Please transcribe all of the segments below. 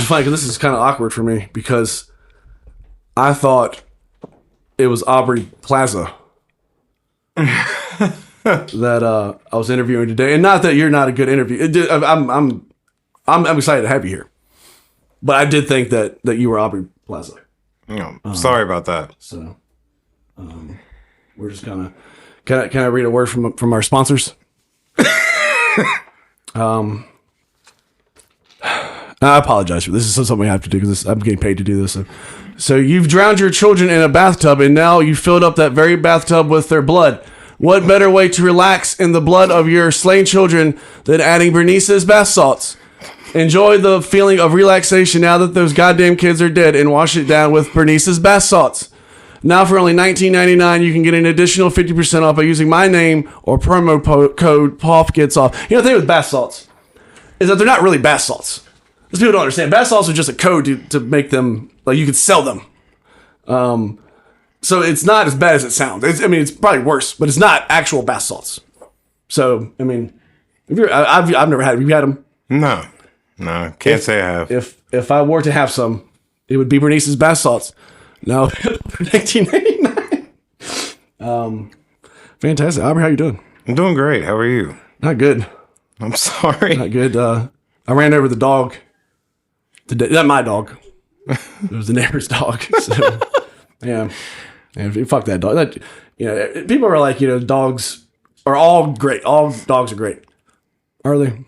is funny because this is kind of awkward for me because I thought it was Aubrey Plaza that I was interviewing today, and not that you're not a good interview. I'm excited to have you here, but I did think that you were Aubrey Plaza. Sorry about that. So, we're just gonna. Can I read a word from our sponsors? I apologize for this. This is something we have to do because I'm getting paid to do this. So you've drowned your children in a bathtub, and now you filled up that very bathtub with their blood. What better way to relax in the blood of your slain children than adding Bernice's bath salts? Enjoy the feeling of relaxation now that those goddamn kids are dead, and wash it down with Bernice's bath salts. Now for only $19.99, you can get an additional 50% off by using my name or promo code POFGETSOFF. You know, the thing with bath salts is that they're not really bath salts. Because people don't understand. Bath salts are just a code to make them, like, you could sell them. So it's not as bad as it sounds. It's probably worse, but it's not actual bath salts. So, I mean, I've never had them. Have you had them? No, can't say I have. If I were to have some, it would be Bernice's bath salts. No, $19.99. Fantastic. Aubrey, how you doing? I'm doing great. How are you? Not good. I'm sorry. Not good. I ran over the dog today. Not my dog. It was the neighbor's dog. So, yeah. Fuck that dog. People are like, dogs are all great. All dogs are great. Are they?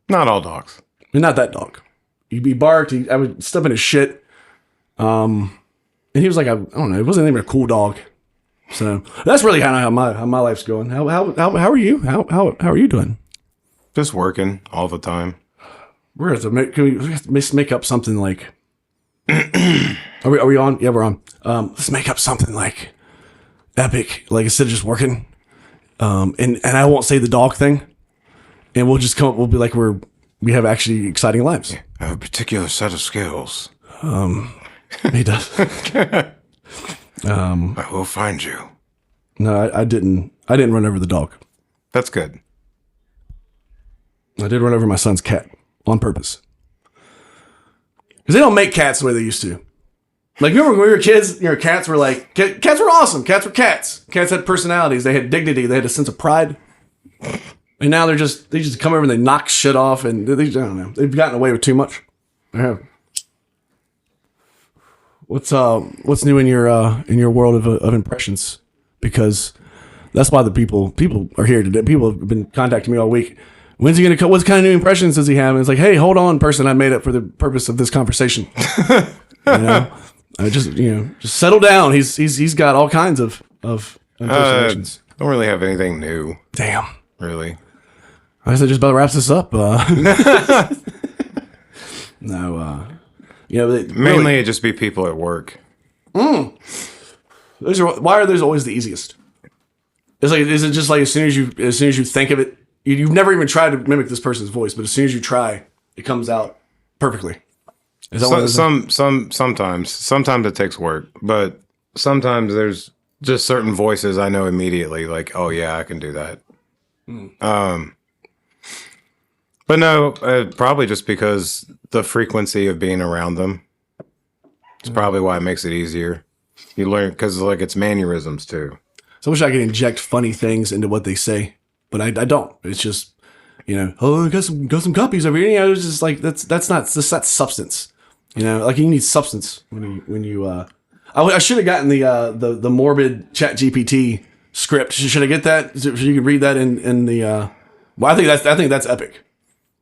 Not all dogs. Not that dog. He'd be barked. I would step in his shit. And he was like, I don't know. It wasn't even a cool dog. So that's really kind of how my life's going. How are you? How are you doing? Just working all the time. We're going to make up something like. Are we on? Yeah, we're on. Let's make up something like epic. Like instead of just working, and I won't say the dog thing, and we'll just come up. We'll be like we have actually exciting lives. I have a particular set of skills. He does. I will find you. No, I didn't run over the dog. That's good. I did run over my son's cat on purpose. Because they don't make cats the way they used to. Like, remember when we were kids, cats were like, cats were awesome. Cats were cats. Cats had personalities. They had dignity. They had a sense of pride. And now they just come over and they knock shit off, and I don't know. They've gotten away with too much. They have. What's new in your world of impressions? Because that's why the people are here today. People have been contacting me all week. When's he gonna come? What kind of new impressions does he have? And it's like, hey, hold on, person I made up for the purpose of this conversation. I just settle down. He's got all kinds of impersonations. Don't really have anything new. Damn. Really. I guess I just about wraps this up. No. Mainly it'd just be people at work. Why are those always the easiest? Is it just like as soon as you think of it, you've never even tried to mimic this person's voice, but as soon as you try, it comes out perfectly. Is that sometimes it takes work, but sometimes there's just certain voices I know immediately, like, oh yeah, I can do that. But no, probably just because the frequency of being around them. It's probably why it makes it easier. You learn because like it's mannerisms too. So I wish I could inject funny things into what they say, but I don't. It's just oh, I got some copies over here. It's just like that's substance. Like you need substance when you. I should have gotten the morbid ChatGPT script. Should I get that so you can read that in the? Well, I think that's epic.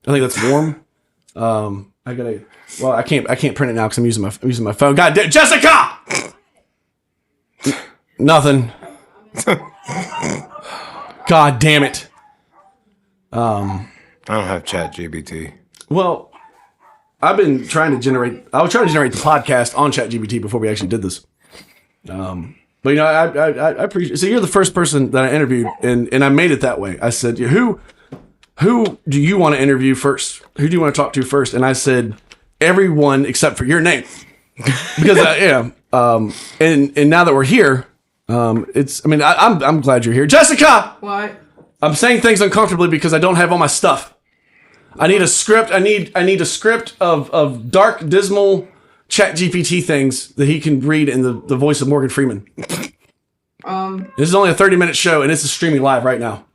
I think that's warm. I can't print it now because I'm using my phone. God damn, Jessica! Nothing. God damn it. I don't have ChatGPT. Well, I was trying to generate the podcast on ChatGPT before we actually did this. But I appreciate. So you're the first person that I interviewed, and I made it that way. I said, who do you want to interview first? Who do you want to talk to first? And I said, everyone except for your name, because and now that we're here, I'm glad you're here, Jessica. What? I'm saying things uncomfortably because I don't have all my stuff. I need a script. I need a script of dark, dismal Chat GPT things that he can read in the voice of Morgan Freeman. This is only a 30-minute show, and it's streaming live right now.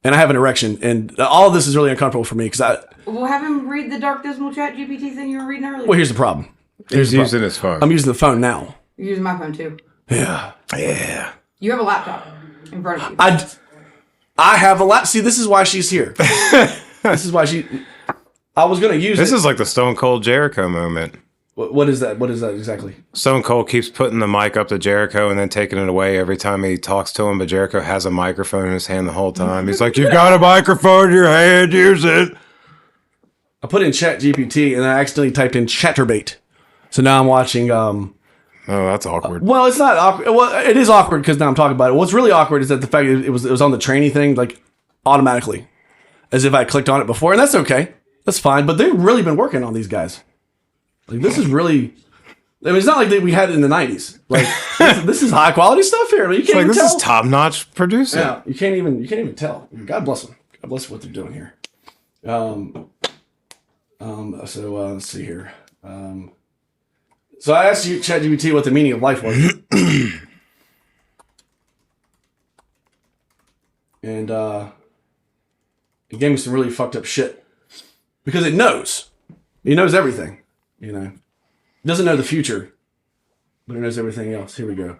And I have an erection, and all of this is really uncomfortable for me because Well, have him read the dark, dismal Chat GPT thing you were reading earlier. Well, here's the problem. He's using his phone. I'm using the phone now. You're using my phone too. Yeah. You have a laptop in front of you. I have a laptop. See, this is why she's here. This is why I was going to use This is like the Stone Cold Jericho moment. What is that? What is that exactly? Stone Cold keeps putting the mic up to Jericho and then taking it away every time he talks to him, but Jericho has a microphone in his hand the whole time. He's like, "You've got a microphone in your hand, use it." I put in Chat GPT and I accidentally typed in Chatterbait. So now I'm watching... Oh, that's awkward. Well, it's not awkward. Well, it is awkward because now I'm talking about it. What's really awkward is that the fact that it was on the trainee thing, like, automatically. As if I clicked on it before, and that's okay. That's fine. But they've really been working on these guys. Like, this is really... I mean, it's not like that we had it in the 90s. Like, this is high quality stuff here. I mean, you can't even this tell. is top-notch producing. Yeah, you can't even tell. God bless them. God bless what they're doing here. So let's see here. So I asked you, ChatGPT, what the meaning of life was. And it gave me some really fucked up shit. Because it knows. It knows everything. You know. It doesn't know the future. But it knows everything else. Here we go.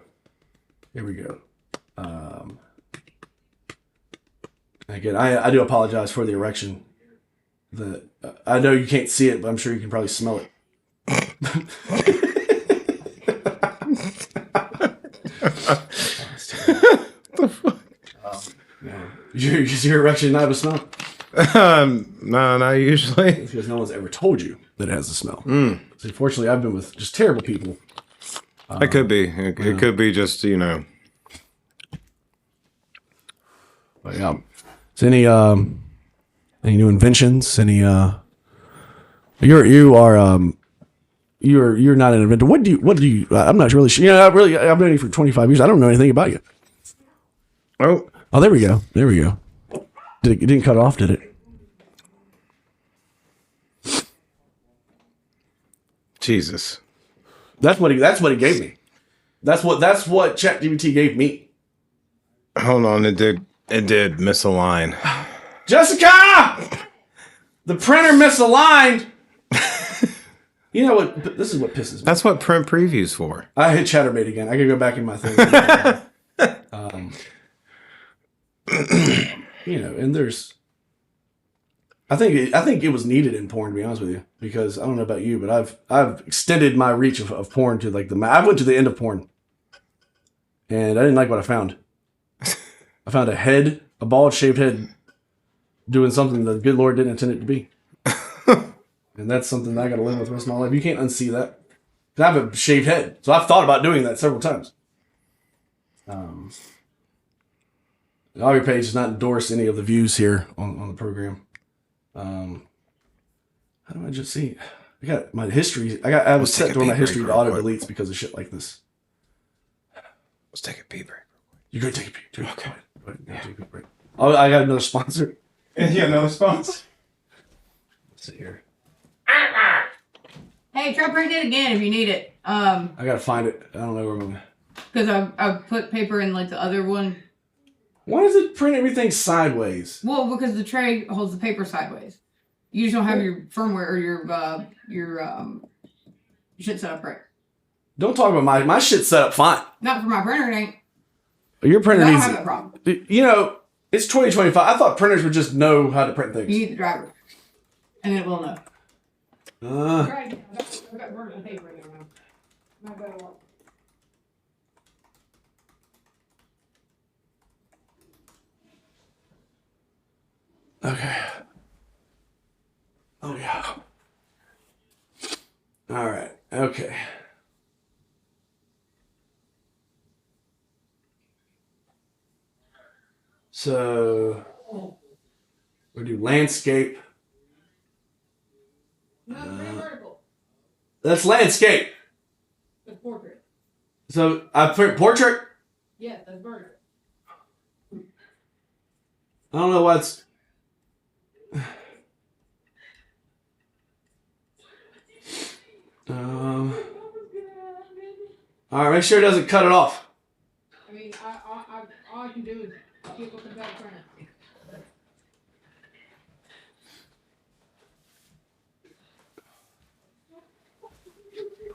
Again, I do apologize for the erection. I know you can't see it, but I'm sure you can probably smell it. The fuck? Is your erection not have a smell? No, not usually. It's because no one's ever told you that it has a smell. So unfortunately, I've been with just terrible people. It could be. It could be just, you know. But yeah. Is any new inventions? You're not an inventor. What do you? I'm not really sure. You know, I've known you for 25 years. I don't know anything about you. Oh, there we go. It didn't cut off, did it? Jesus. That's what he gave me. That's what ChatGPT gave me. Hold on, it did misalign. Jessica! The printer misaligned. You know what? This is what pisses me. That's what print preview's for. I hit Chatterbait again. I gotta go back in my thing. You know, and there's... I think it was needed in porn, to be honest with you, because I don't know about you, but I've extended my reach of porn to like I went to the end of porn, and I didn't like what I found. I found a bald shaved head, doing something the good Lord didn't intend it to be, and that's something that I got to live with the rest of my life. You can't unsee that. I have a shaved head, so I've thought about doing that several times. Aubrey Page does not endorse any of the views here on the program. How do I just see? I got my history. I was set to my history to auto deletes because of shit like this. Let's take a pee break. You go take a pee. Okay. Take a pee break. Oh, I got another sponsor. Yeah, another sponsor. Let's see here. Hey, try print it again if you need it. I gotta find it. I don't know where I'm going. Because I put paper in like the other one. Why does it print everything sideways? Well, because the tray holds the paper sideways. You just don't have your firmware or your shit set up right. Don't talk about my shit's set up fine. Not for my printer, it ain't. Your printer I don't needs have that problem. You know, it's 2025. I thought printers would just know how to print things. You need the driver, and then it will know. Right. I've got burnt paper in there now. I've got a lot. Okay. Oh, yeah. All right. Okay. So, we'll do landscape. No, vertical. That's landscape. That's portrait. So, I print portrait? Yeah, that's vertical. I don't know what's... All right, make sure it doesn't cut it off. I mean, all I can do is keep looking back at it.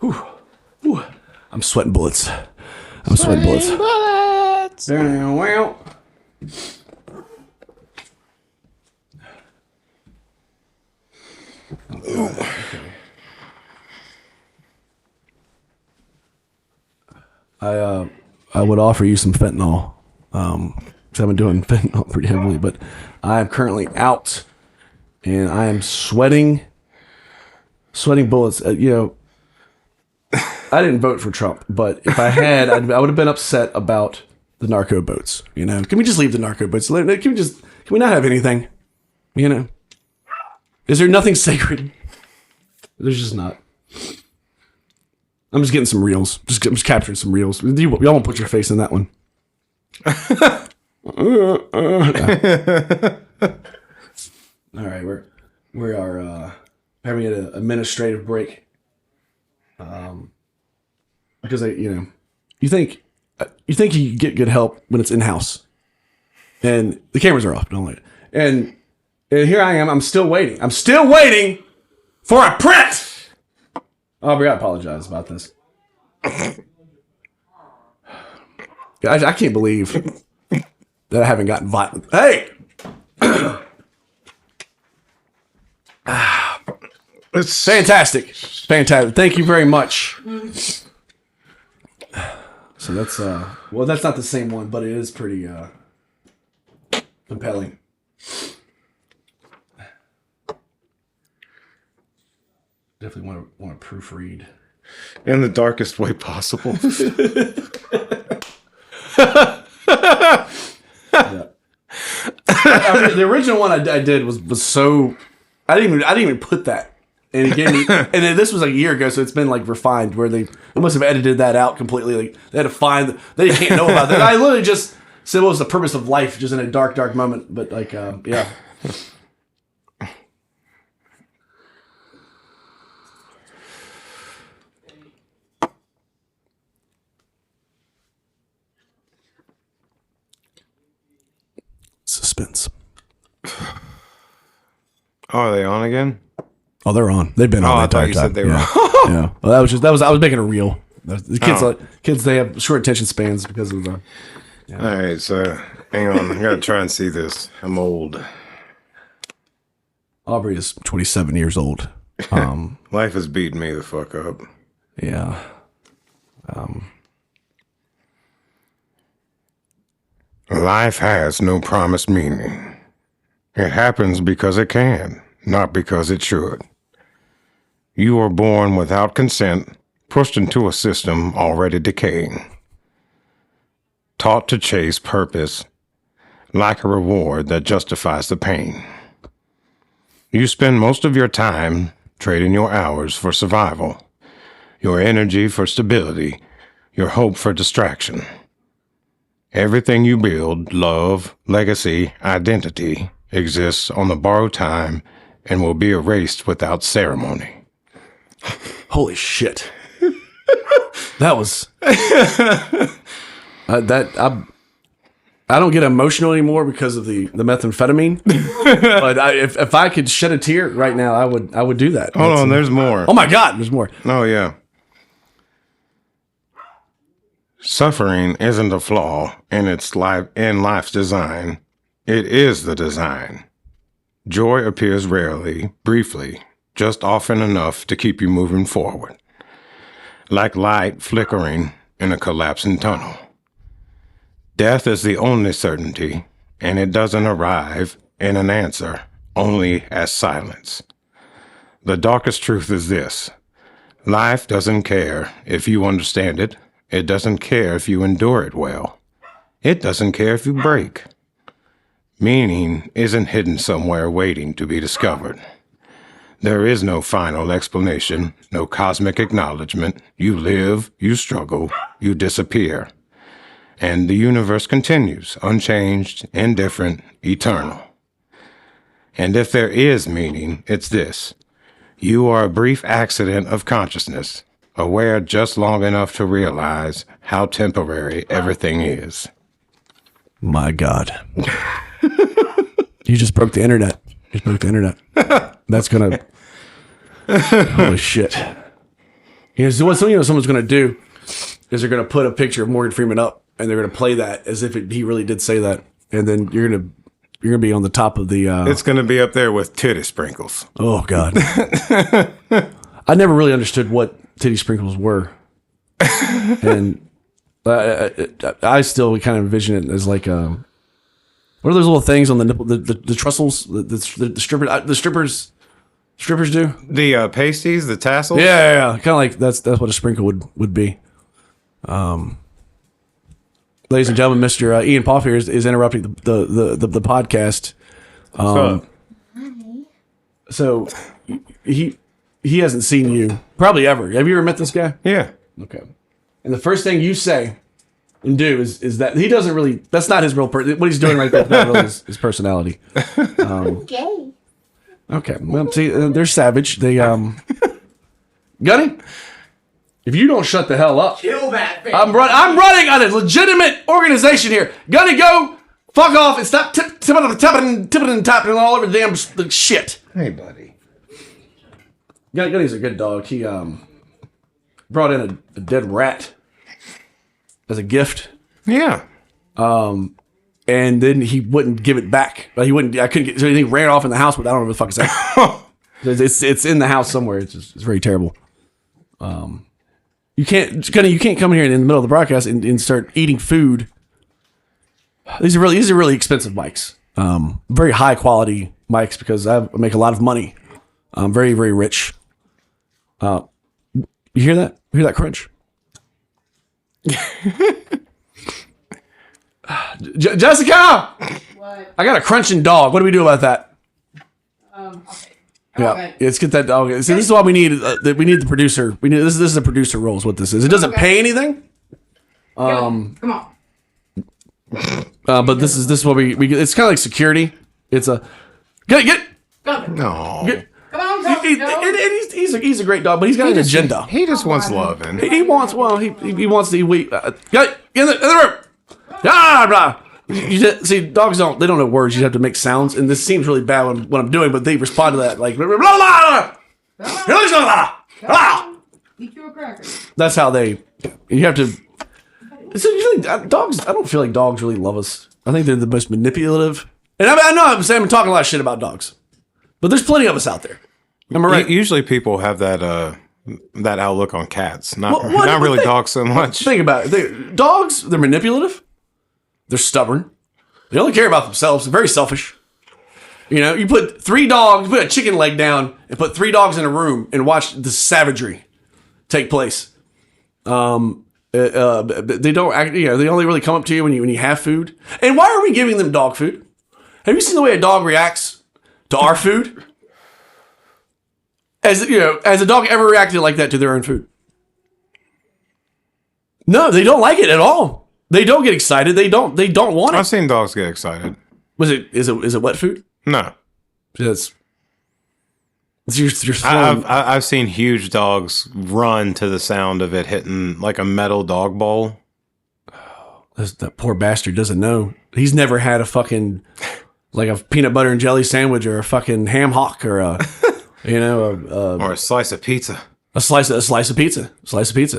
Whew. I'm sweating bullets. Sweating bullets. Well. Okay. I would offer you some fentanyl. 'Cause I've been doing fentanyl pretty heavily, but I am currently out, and I am sweating bullets. I didn't vote for Trump, but if I had, I would have been upset about the narco boats. Can we just leave the narco boats? Can we not have anything? Is there nothing sacred? There's just not. I'm just getting some reels. I'm just capturing some reels. Y'all won't put your face in that one. All right, we are having an administrative break. Because you think you get good help when it's in house, and the cameras are off. Don't let it. And here I am. I'm still waiting for a print. Aubrey, I apologize about this. I can't believe that I haven't gotten violent. Hey! It's fantastic. Thank you very much. So that's that's not the same one, but it is pretty compelling. Definitely want to proofread in the darkest way possible. Yeah. The original one I did was so I didn't even put that, and again, and then this was like a year ago, so it's been like refined where they must have edited that out completely. Like they had to find they can't know about that. I literally just said what was the purpose of life, just in a dark moment. But like yeah. Suspense. Oh, are they on again? Oh, they're on. They've been on the entire time. Said they were on. Yeah. Well, I was making a reel. The kids, they have short attention spans because of the. Yeah. All right, so hang on. I gotta try and see this. I'm old. Aubrey is 27 years old. Life has beaten me the fuck up. Yeah. Life has no promised meaning. It happens because it can, not because it should. You are born without consent, pushed into a system already decaying. Taught to chase purpose, like a reward that justifies the pain. You spend most of your time trading your hours for survival, your energy for stability, your hope for distraction. Everything you build, love, legacy, identity, exists on the borrowed time and will be erased without ceremony. Holy shit. That was... I don't get emotional anymore because of the methamphetamine. But if I could shed a tear right now, I would do that. Hold on, there's more. Oh my God, there's more. Oh yeah. Suffering isn't a flaw in life's design. It is the design. Joy appears rarely, briefly, just often enough to keep you moving forward. Like light flickering in a collapsing tunnel. Death is the only certainty, and it doesn't arrive in an answer, only as silence. The darkest truth is this. Life doesn't care if you understand it. It doesn't care if you endure it well. It doesn't care if you break. Meaning isn't hidden somewhere waiting to be discovered. There is no final explanation, no cosmic acknowledgement. You live, you struggle, you disappear. And the universe continues, unchanged, indifferent, eternal. And if there is meaning, it's this. You are a brief accident of consciousness, aware just long enough to realize how temporary everything is. My God. You just broke the internet. You just broke the internet. That's going to... Holy shit. So what someone's going to do is they're going to put a picture of Morgan Freeman up, and they're going to play that as if he really did say that. And then you're going to be on the top of the... It's going to be up there with titty sprinkles. Oh, God. I never really understood what titty sprinkles were. And I still kind of envision it as like... what are those little things on the nipple? The trussels? The strippers do? The pasties, the tassels? Yeah. Kind of like that's what a sprinkle would be. Ladies and gentlemen, Mr. Ian Poff here is interrupting the podcast. So he hasn't seen you probably ever. Have you ever met this guy? Yeah. Okay. And the first thing you say and do is that he doesn't really. That's not his real person. What he's doing right there is not really his personality. Okay. Okay. Well, see, they're savage. They Gunny, if you don't shut the hell up, Kill that thing. I'm running on a legitimate organization here. Gunny, go fuck off and stop tipping and tapping all over the damn shit. Hey, buddy. Gunny's a good dog. He brought in a dead rat as a gift. Yeah. And then he wouldn't give it back. Like he wouldn't. I couldn't get. So he ran off in the house, but I don't know what the fuck is that. It's in the house somewhere. It's very terrible. You can't come here in the middle of the broadcast and start eating food. These are really expensive mics. Very high quality mics because I make a lot of money. I'm very, very rich. You hear that? You hear that crunch? Jessica! What? I got a crunching dog. What do we do about that? Okay. Yeah, Okay. let's get that dog. See, this is why we need. We need the producer. We need this. This is a producer role. Is what this is. It doesn't pay anything. Come on. But this is what we. It's kind of like security. It's a get. Go. No. Come on, go. He's a great dog, but he's got an agenda. He just wants loving. He wants. Well, he wants to. Get in the room. Ah, blah. See, dogs don't know words. You have to make sounds, and this seems really bad when I'm doing, but they respond to that like blah, blah, blah, blah. Eat you a cracker. That's how they. You have to. So usually dogs. I don't feel like dogs really love us. I think they're the most manipulative. And I know I'm talking a lot of shit about dogs, but there's plenty of us out there. Am I right? Usually people have that outlook on cats, not Well, not really dogs so much. Think about it. Dogs, they're manipulative. They're stubborn. They only care about themselves. They're very selfish. You know, you put a chicken leg down and put 3 dogs in a room and watch the savagery take place. They don't act, they only really come up to you when you have food. And why are we giving them dog food? Have you seen the way a dog reacts to our food? Has a dog ever reacted like that to their own food? No, they don't like it at all. They don't get excited. They don't want it. I've seen dogs get excited. Is it wet food? No. It's you're throwing, I've seen huge dogs run to the sound of it hitting like a metal dog bowl. that poor bastard doesn't know. He's never had a fucking like a peanut butter and jelly sandwich or a fucking ham hock or a Or a slice of pizza. a slice of pizza.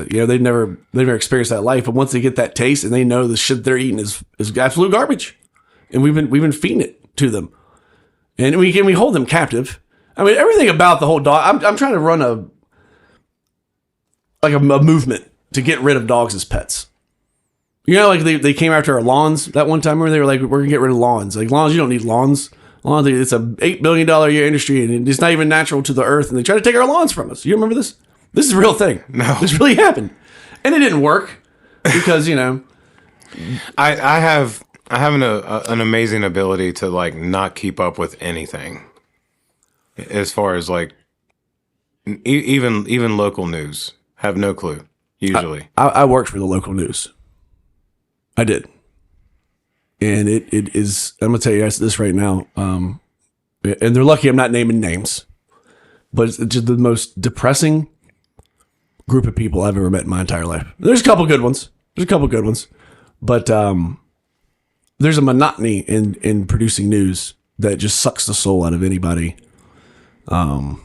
They've never experienced that life, but once they get that taste and they know the shit they're eating is absolute garbage, and we've been feeding it to them, and we hold them captive. I mean, everything about the whole dog. I'm trying to run a movement to get rid of dogs as pets. You know, like they came after our lawns that one time where they were like, we're gonna get rid of lawns. Like lawns, you don't need lawns. Lawns, it's a $8 billion a year industry, and it's not even natural to the earth. And they try to take our lawns from us. You remember this? This is a real thing. No, this really happened, and it didn't work because I have an amazing ability to like not keep up with anything, as far as like even local news. Have no clue usually. I worked for the local news. I did. And it is, I'm going to tell you guys this right now. And they're lucky I'm not naming names. but it's just the most depressing group of people I've ever met in my entire life. There's a couple good ones. But there's a monotony in producing news that just sucks the soul out of anybody. Well,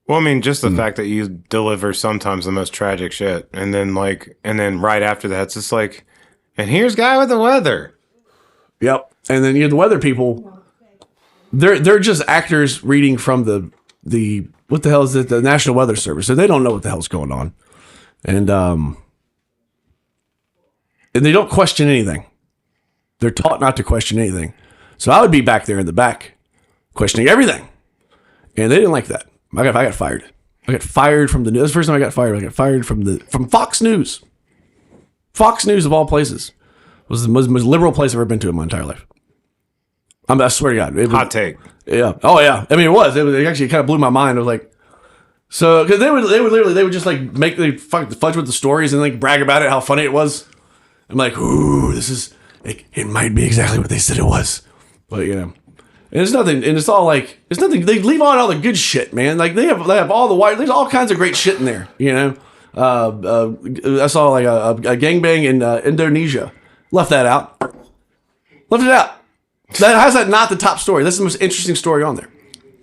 I mean, just the fact that you deliver sometimes the most tragic shit, and then right after that, it's just like, and here's guy with the weather. Yep. And then the weather people, they're just actors reading from the what the hell is it? The National Weather Service. So they don't know what the hell's going on. And they don't question anything. They're taught not to question anything. So I would be back there in the back questioning everything. And they didn't like that. I got fired. I got fired from the news. That's the first time I got fired. I got fired from Fox News. Fox News of all places was the most liberal place I've ever been to in my entire life. I swear to God. Hot take. Yeah. Oh yeah. I mean, it was. It actually kind of blew my mind. I was like, so because they would just like fudge with the stories and like brag about it, how funny it was. I'm like, ooh, it might be exactly what they said it was, but and it's nothing, and it's all like, it's nothing. They leave on all the good shit, man. Like they have all the there's all kinds of great shit in there, I saw like a gangbang in Indonesia. Left it out. How's that not the top story? That's the most interesting story on there.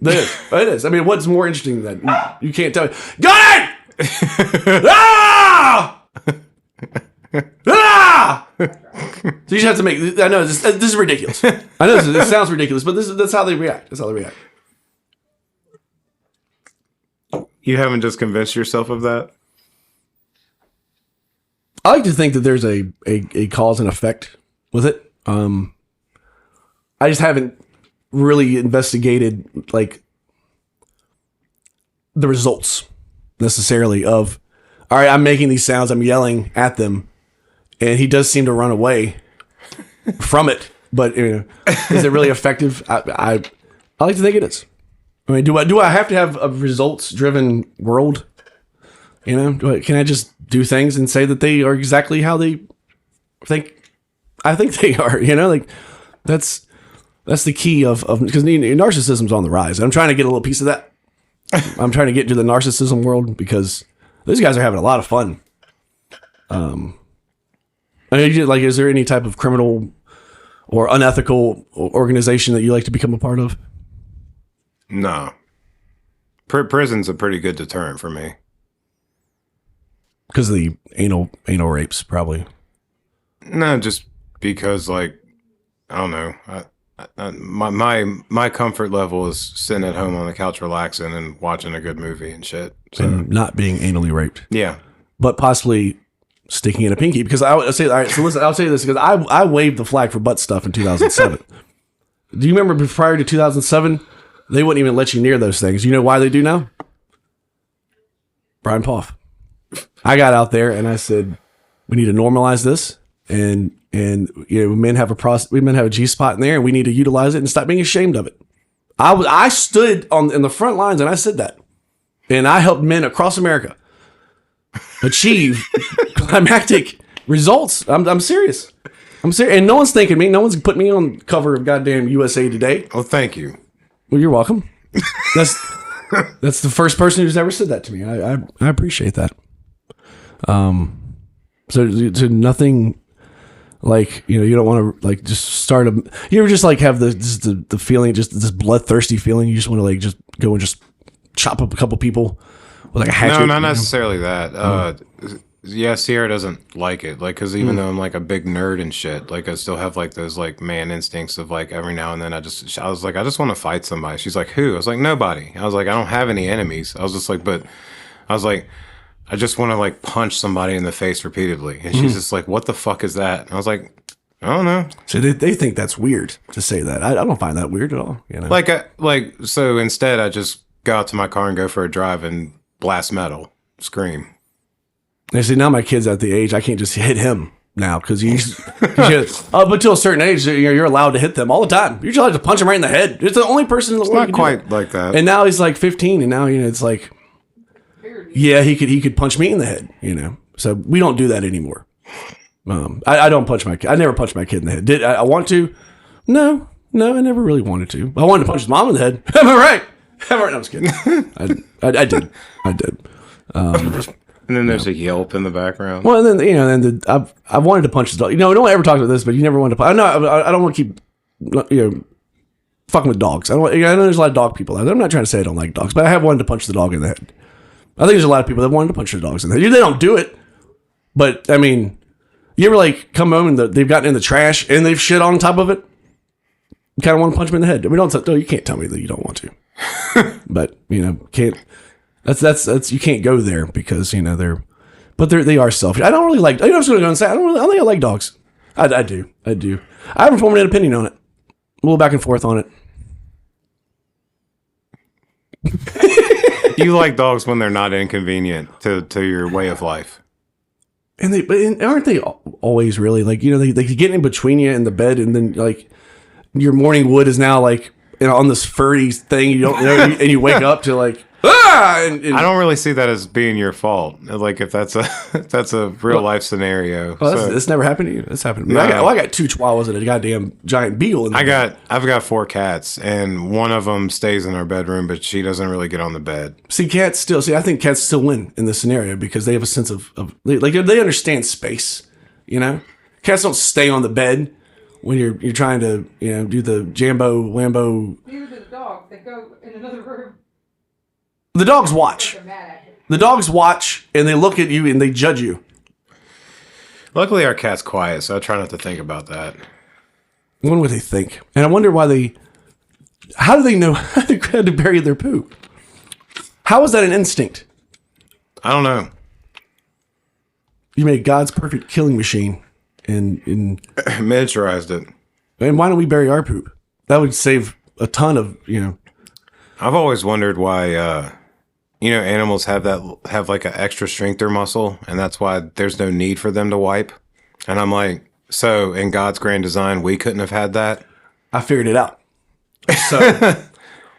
It is. I mean, what's more interesting than that? You can't tell me. Got it! Ah! Ah! So you just have to make. I know this is ridiculous. I know this sounds ridiculous, but that's how they react. You haven't just convinced yourself of that? I like to think that there's a cause and effect with it. I just haven't really investigated like the results necessarily of, all right, I'm making these sounds, I'm yelling at them, and he does seem to run away from it. But is it really effective? I like to think it is. I mean, do I have to have a results driven world? Can I just do things and say that they are exactly how they think? I think they are. Like that's the key of because narcissism's on the rise. I'm trying to get a little piece of that. I'm trying to get into the narcissism world because those guys are having a lot of fun. Is there any type of criminal or unethical organization that you like to become a part of? No. Prison's a pretty good deterrent for me. Because of the anal rapes, probably. No, just because, like, I don't know. My comfort level is sitting at home on the couch relaxing and watching a good movie and shit. So. And not being anally raped. Yeah. But possibly sticking in a pinky. Because I would say, all right, so listen, I'll say this because I waved the flag for butt stuff in 2007. Do you remember prior to 2007? They wouldn't even let you near those things. You know why they do now? Brian Poff. I got out there and I said, we need to normalize this, and men have a G spot in there, and we need to utilize it and stop being ashamed of it. I stood in the front lines and I said that, and I helped men across America achieve climactic results. I'm serious. And no one's thanking me. No one's put me on the cover of goddamn USA Today. Oh, thank you. Well, you're welcome. That's the first person who's ever said that to me. I appreciate that. So nothing like, you don't want to like just start you ever just like have the feeling, just this bloodthirsty feeling. You just want to like just go and just chop up a couple people with like a hatchet. No, not necessarily that. Yeah, Sierra doesn't like it. Like, cause even though I'm like a big nerd and shit, like I still have like those like man instincts of like every now and then I was like, I just want to fight somebody. She's like, who? I was like, nobody. I was like, I don't have any enemies. I was just like, I just want to like punch somebody in the face repeatedly. And she's just like, what the fuck is that? And I was like, I don't know. So they think that's weird to say that. I don't find that weird at all. So instead I just go out to my car and go for a drive and blast metal, scream. They say now my kid's at the age I can't just hit him now because he's up until a certain age you're allowed to hit them all the time. You're just allowed to punch him right in the head. It's the only person in the world. Not quite like that. And now he's like 15, and now it's like, yeah, he could punch me in the head. So we don't do that anymore. I don't punch my kid. I never punched my kid in the head. Did I want to? No, I never really wanted to. I wanted to punch his mom in the head. Am I right? No, I'm just kidding. I did. And then there's a yelp in the background. Well, and then I've wanted to punch the dog. No one ever talks about this, but you never want to. I don't want to keep fucking with dogs. I know there's a lot of dog people out there. I'm not trying to say I don't like dogs, but I have wanted to punch the dog in the head. I think there's a lot of people that wanted to punch their dogs in the head. They don't do it, but I mean, you ever come home and they've gotten in the trash and they've shit on top of it? You kind of want to punch them in the head. I mean, you can't tell me that you don't want to, but can't. That's you can't go there because they are selfish. I don't really like. I'm just going to go and say I don't think I like dogs. I do. I haven't formed an opinion on it. A little back and forth on it. You like dogs when they're not inconvenient to your way of life. And aren't they always really they get in between you in the bed, and then your morning wood is now on this furry thing you don't know, and you wake up to and I don't really see that as being your fault. If that's a real life scenario. Well, this never happened to you. This happened to me. No. I got 2 chihuahuas and a goddamn giant beagle. I've got 4 cats, and one of them stays in our bedroom, but she doesn't really get on the bed. I think cats still win in this scenario because they have a sense of they understand space. Cats don't stay on the bed when you're trying to do the jambo lambo. Neither do the dogs. They go in another room. The dogs watch. The dogs watch, and they look at you, and they judge you. Luckily, our cat's quiet, so I try not to think about that. I wonder what they think. And I wonder why how do they know how to bury their poop? How is that an instinct? I don't know. You made God's perfect killing machine and Miniaturized it. And why don't we bury our poop? That would save a ton of, I've always wondered why, animals have an extra sphincter muscle, and that's why there's no need for them to wipe. And I'm like, so in God's grand design, we couldn't have had that? I figured it out. So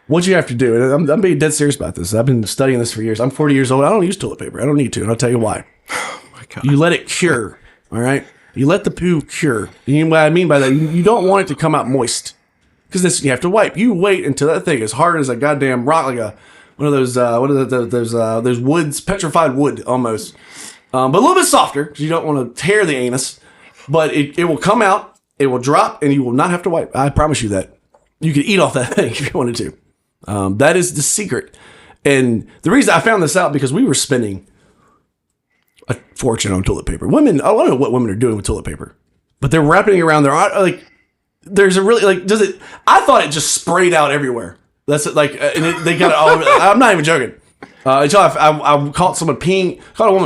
what you have to do, and I'm being dead serious about this. I've been studying this for years. I'm 40 years old. I don't use toilet paper. I don't need to, and I'll tell you why. Oh my God. You let it cure, all right? You let the poo cure. What I mean by that, you don't want it to come out moist. Because you have to wipe. You wait until that thing is hard as a goddamn rock, one of those those woods, petrified wood almost, but a little bit softer because you don't want to tear the anus. But it will come out, it will drop, and you will not have to wipe. I promise you that. You could eat off that thing if you wanted to. That is the secret. And the reason I found this out because we were spending a fortune on toilet paper. Women, I don't know what women are doing with toilet paper, but they're wrapping it around their There's a really does it? I thought it just sprayed out everywhere. That's and they got it all. I'm not even joking. Until I caught a woman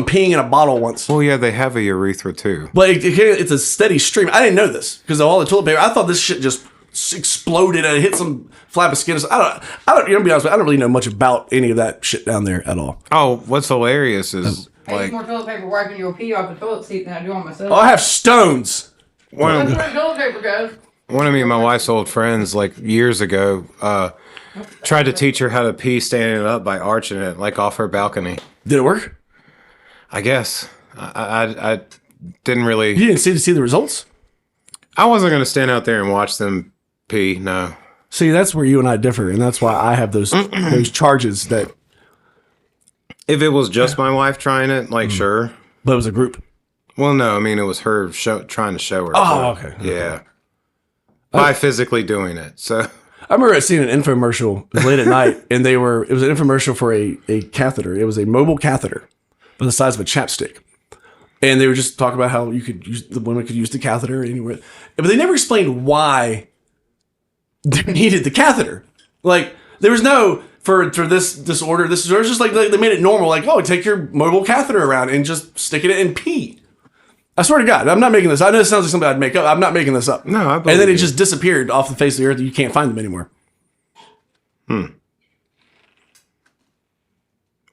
peeing in a bottle once. Well, yeah, they have a urethra too. But it's a steady stream. I didn't know this because of all the toilet paper. I thought this shit just exploded and it hit some flap of skin. I don't. To be honest with you, I don't really know much about any of that shit down there at all. Oh, what's hilarious is I use more toilet paper wiping your pee off the toilet seat than I do on myself. Oh, I have stones. That's where toilet paper goes. One of my wife's old friends, years ago, tried to teach her how to pee standing up by arching it, off her balcony. Did it work? I guess. I didn't really... You didn't see the results? I wasn't going to stand out there and watch them pee, no. See, that's where you and I differ, and that's why I have those charges that... If it was just my wife trying it, sure. But it was a group. Well, no, it was her trying to show her. Oh, okay. Yeah. By physically doing it, so... I remember seeing an infomercial late at night, and it was an infomercial for a catheter. It was a mobile catheter, but the size of a chapstick. And they were just talking about how the women could use the catheter anywhere. But they never explained why they needed the catheter. There was no, for this disorder, this is just they made it normal. Take your mobile catheter around and just stick it in and pee. I swear to God, I'm not making this. I know it sounds like something I'd make up. I'm not making this up. No, I believe And then it you. just disappeared off the face of the earth. You can't find them anymore.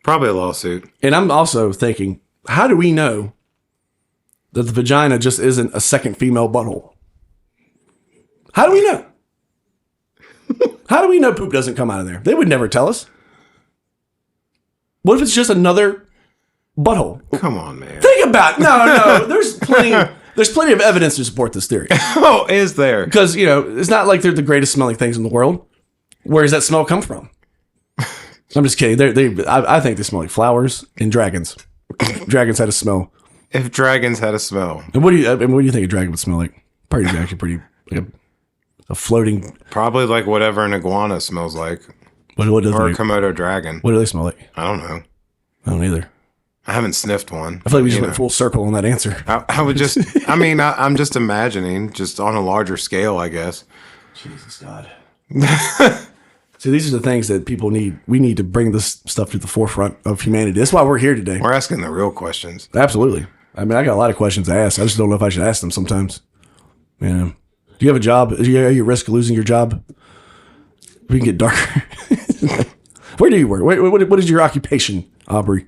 Probably a lawsuit. And I'm also thinking, how do we know that the vagina just isn't a second female butthole? How do we know? How do we know poop doesn't come out of there? They would never tell us. What if it's just another butthole? Come on, man. Think about it. No. There's plenty of evidence to support this theory. Oh, is there? Because, it's not like they're the greatest smelling things in the world. Where does that smell come from? I'm just kidding. I think they smell like flowers and dragons. Dragons had a smell. If dragons had a smell. And what do you think a dragon would smell like? Probably actually pretty like a floating. Probably like whatever an iguana smells like. What does or a Komodo dragon. What do they smell like? I don't know. I don't either. I haven't sniffed one. I feel like we just went full circle on that answer. I would just, I mean, I'm just imagining, just on a larger scale, I guess. Jesus God. See, these are the things that people need. We need to bring this stuff to the forefront of humanity. That's why we're here today. We're asking the real questions. Absolutely. I mean, I got a lot of questions to ask. I just don't know if I should ask them sometimes. Yeah. Do you have a job? Are you at risk of losing your job? We can get darker. Where do you work? What is your occupation, Aubrey?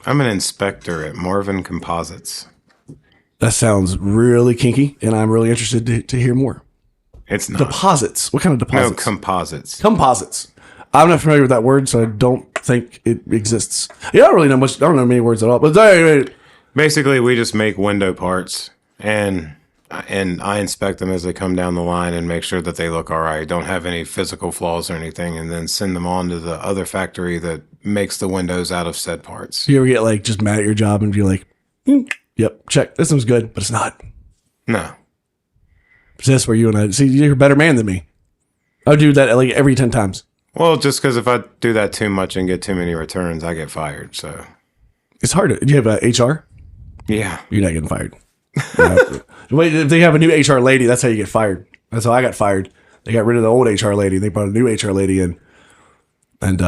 I'm an inspector at Marvin Composites. That sounds really kinky, and I'm really interested to hear more. It's not. Deposits. What kind of deposits? No, composites. Composites. I'm not familiar with that word, so I don't think it exists. Yeah, I don't really know much. I don't know many words at all. But basically, we just make window parts, and I inspect them as they come down the line and make sure that they look all right, don't have any physical flaws or anything, and then send them on to the other factory that makes the windows out of said parts. You ever get like just mad at your job and be like, "Yep, check. This one's good," but it's not. No. So that's where you and I see. You're a better man than me. I would do that like every 10 times. Well, just because if I do that too much and get too many returns, I get fired. So it's hard. Do you have HR? Yeah. You're not getting fired. Wait, if they have a new HR lady, that's how you get fired. That's how I got fired. They got rid of the old HR lady. They brought a new HR lady in, and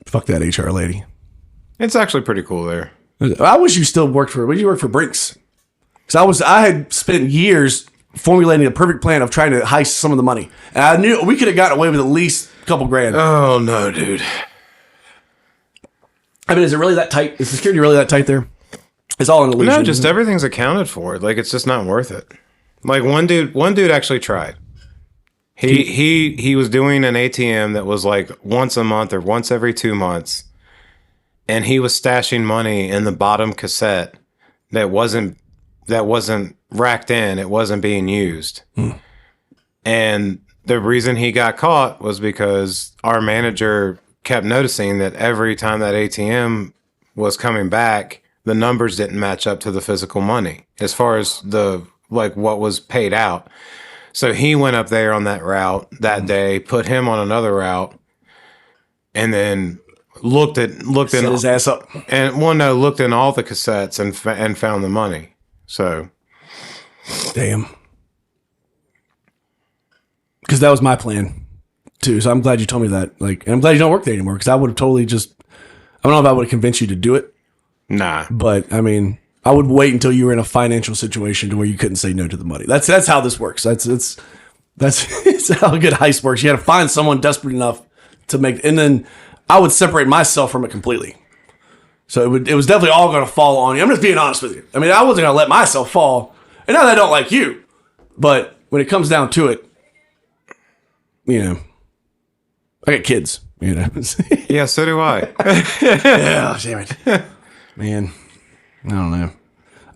fuck that HR lady. It's actually pretty cool there. I wish you still worked for. When you work for Brinks, because I had spent years formulating a perfect plan of trying to heist some of the money, and I knew we could have gotten away with at least a couple grand. Oh no, dude. I mean, is it really that tight? Is the security really that tight there? It's all an illusion. No, just everything's accounted for. Like, it's just not worth it. Like one dude actually tried. He was doing an ATM that was like once a month or once every 2 months, and he was stashing money in the bottom cassette that wasn't racked in. It wasn't being used. And the reason he got caught was because our manager kept noticing that every time that ATM was coming back, the numbers didn't match up to the physical money as far as the like what was paid out. So he went up there on that route that day, put him on another route, and then looked in his ass up, and looked in all the cassettes and found the money. So, damn, because that was my plan too. So I'm glad you told me that. Like, and I'm glad you don't work there anymore. Because I would have totally just. I don't know if I would have convinced you to do it. Nah, but I mean, I would wait until you were in a financial situation to where you couldn't say no to the money. That's how this works. That's it's how a good heist works. You got to find someone desperate enough to make, and then I would separate myself from it completely. So it was definitely all going to fall on you. I'm just being honest with you. I mean, I wasn't going to let myself fall, and not that I don't like you, but when it comes down to it, you know, I got kids. You know, yeah, so do I. Yeah, damn it, man. I don't know.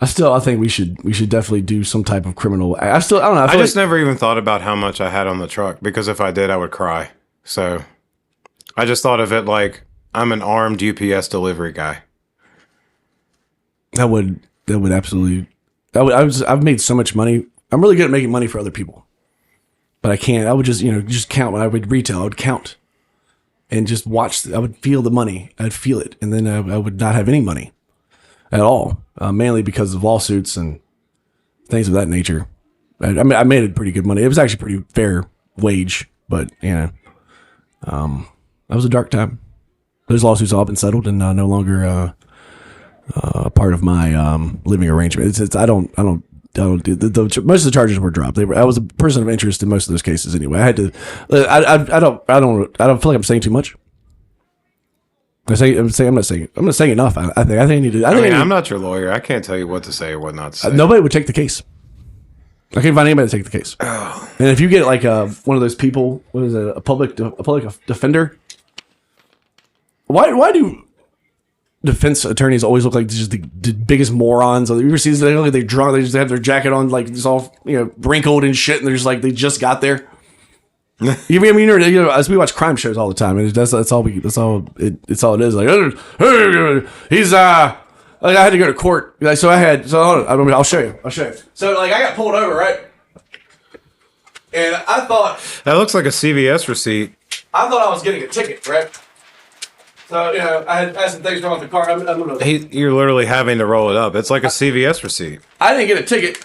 I think we should definitely do some type of criminal. I don't know. I just never even thought about how much I had on the truck, because if I did, I would cry. So I just thought of it like I'm an armed UPS delivery guy. That would absolutely. I've made so much money. I'm really good at making money for other people, but I can't. I would just count when I would retail. I would count and just watch. I would feel the money. I'd feel it, and then I would not have any money at all, mainly because of lawsuits and things of that nature. I mean, I made it pretty good money. It was actually pretty fair wage, but that was a dark time. Those lawsuits all been settled and no longer a part of my living arrangement. It's most of the charges were dropped. I was a person of interest in most of those cases anyway. I had to. I don't feel like I'm saying too much. I'm not saying enough. I think I need to. I'm not your lawyer. I can't tell you what to say or what not to say. Nobody would take the case. I can't find anybody to take the case. Oh. And if you get like one of those people, what is it, a public defender? Why do defense attorneys always look like just the biggest morons? You ever see this? They look like they're drunk. They just have their jacket on, like it's all wrinkled and shit, and they're just like they just got there. You mean, as we watch crime shows all the time, and that's all it is. Like, he's like, I had to go to court. Like, so hold on, I'll show you. So like, I got pulled over, right? And I thought That looks like a CVS receipt. I was getting a ticket, right? So I had some things wrong with the car. You're literally having to roll it up. It's like a CVS receipt. I didn't get a ticket.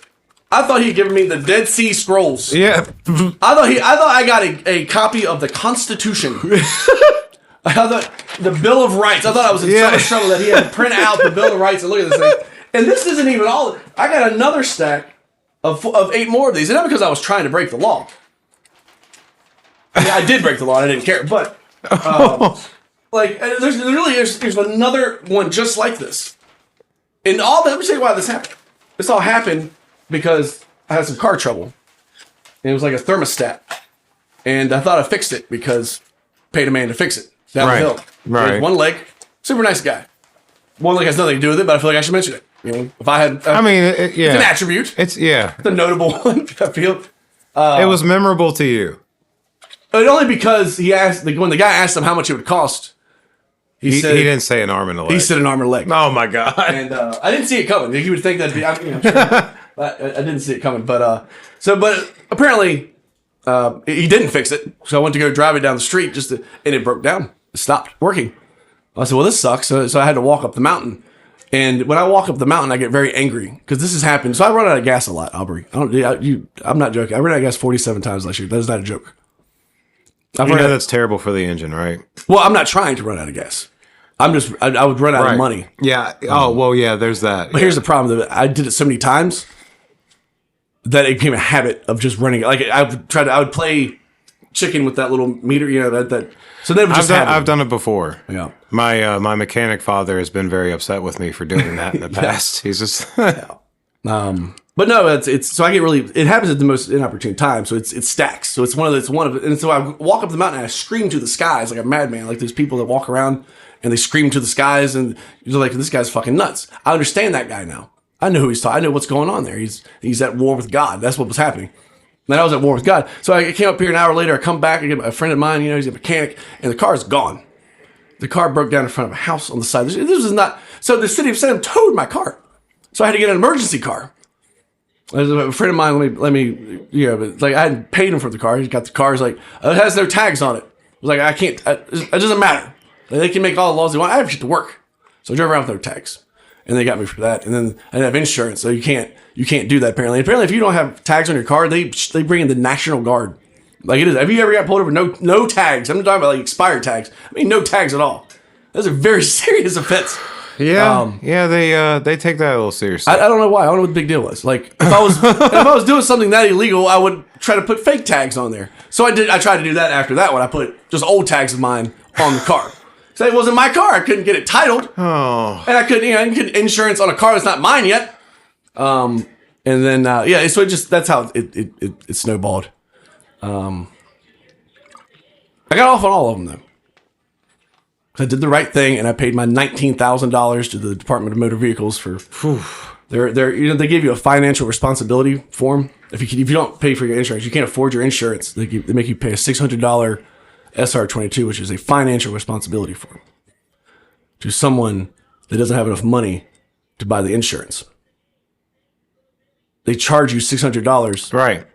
I thought he'd given me the Dead Sea Scrolls. Yeah. I thought I got a copy of the Constitution. I thought the Bill of Rights. I thought I was in so much trouble that he had to print out the Bill of Rights and look at this thing. And this isn't even all. I got another stack of 8 more of these. And not because I was trying to break the law. I mean, I did break the law and I didn't care. But like, there's another one just like this. And let me tell you why this happened. This all happened because I had some car trouble. And it was like a thermostat. And I thought I fixed it because paid a man to fix it down the hill. Right. One leg, super nice guy. One leg has nothing to do with it, but I feel like I should mention it. If I had, it's an attribute. It's a notable one. I feel it was memorable to you. But only because he asked, when the guy asked him how much it would cost, he said he didn't say an arm and a leg. He said an arm and a leg. Oh my god! And I didn't see it coming. You would think that'd be. I'm sure, I didn't see it coming, but apparently he didn't fix it. So I went to go drive it down the street and it broke down. It stopped working. I said, well, this sucks. So I had to walk up the mountain. And when I walk up the mountain, I get very angry because this has happened. So I run out of gas a lot, Aubrey. I'm not joking. I ran out of gas 47 times last year. That is not a joke. That's terrible for the engine, right? Well, I'm not trying to run out of gas. I would run out of money. Yeah. Oh, well, yeah, there's that. But here's the problem. That I did it so many times that it became a habit of just running. Like I would play chicken with that little meter, so they would just I've done it before. Yeah. My mechanic father has been very upset with me for doing that in the past. He's just but no, it's so I get it happens at the most inopportune time. So it stacks. So it's one of and so I walk up the mountain and I scream to the skies like a madman, like those people that walk around and they scream to the skies and you're like, this guy's fucking nuts. I understand that guy now. I know who he's talking. I know what's going on there. He's at war with God. That's what was happening. And I was at war with God. So I came up here an hour later. I come back. I get a friend of mine. He's a mechanic, and the car's gone. The car broke down in front of a house on the side. This is not. So the city of Salem towed my car. So I had to get an emergency car. A friend of mine let me but like I hadn't paid him for the car. He got the car. He's like, it has no tags on it. I was like, I can't. It doesn't matter. They can make all the laws they want. I have to get to work. So I drove around with no tags. And they got me for that. And then I didn't have insurance, so you can't do that apparently. And apparently, if you don't have tags on your car, they bring in the National Guard. Like it is. Have you ever got pulled over? No tags. I'm talking about like expired tags. I mean, no tags at all. That's a very serious offense. Yeah, they take that a little seriously. I don't know why. I don't know what the big deal was. Like if I was doing something that illegal, I would try to put fake tags on there. So I did. I tried to do that after that one. I put just old tags of mine on the car. So it wasn't my car. I couldn't get it titled. Oh. And I couldn't, I couldn't get insurance on a car that's not mine yet. And then, so that's how it snowballed. I got off on all of them though. I did the right thing and I paid my $19,000 to the Department of Motor Vehicles for, they give you a financial responsibility form. If you don't pay for your insurance, you can't afford your insurance. They make you pay a $600 SR22, which is a financial responsibility form to someone that doesn't have enough money to buy the insurance. They charge you $600, right?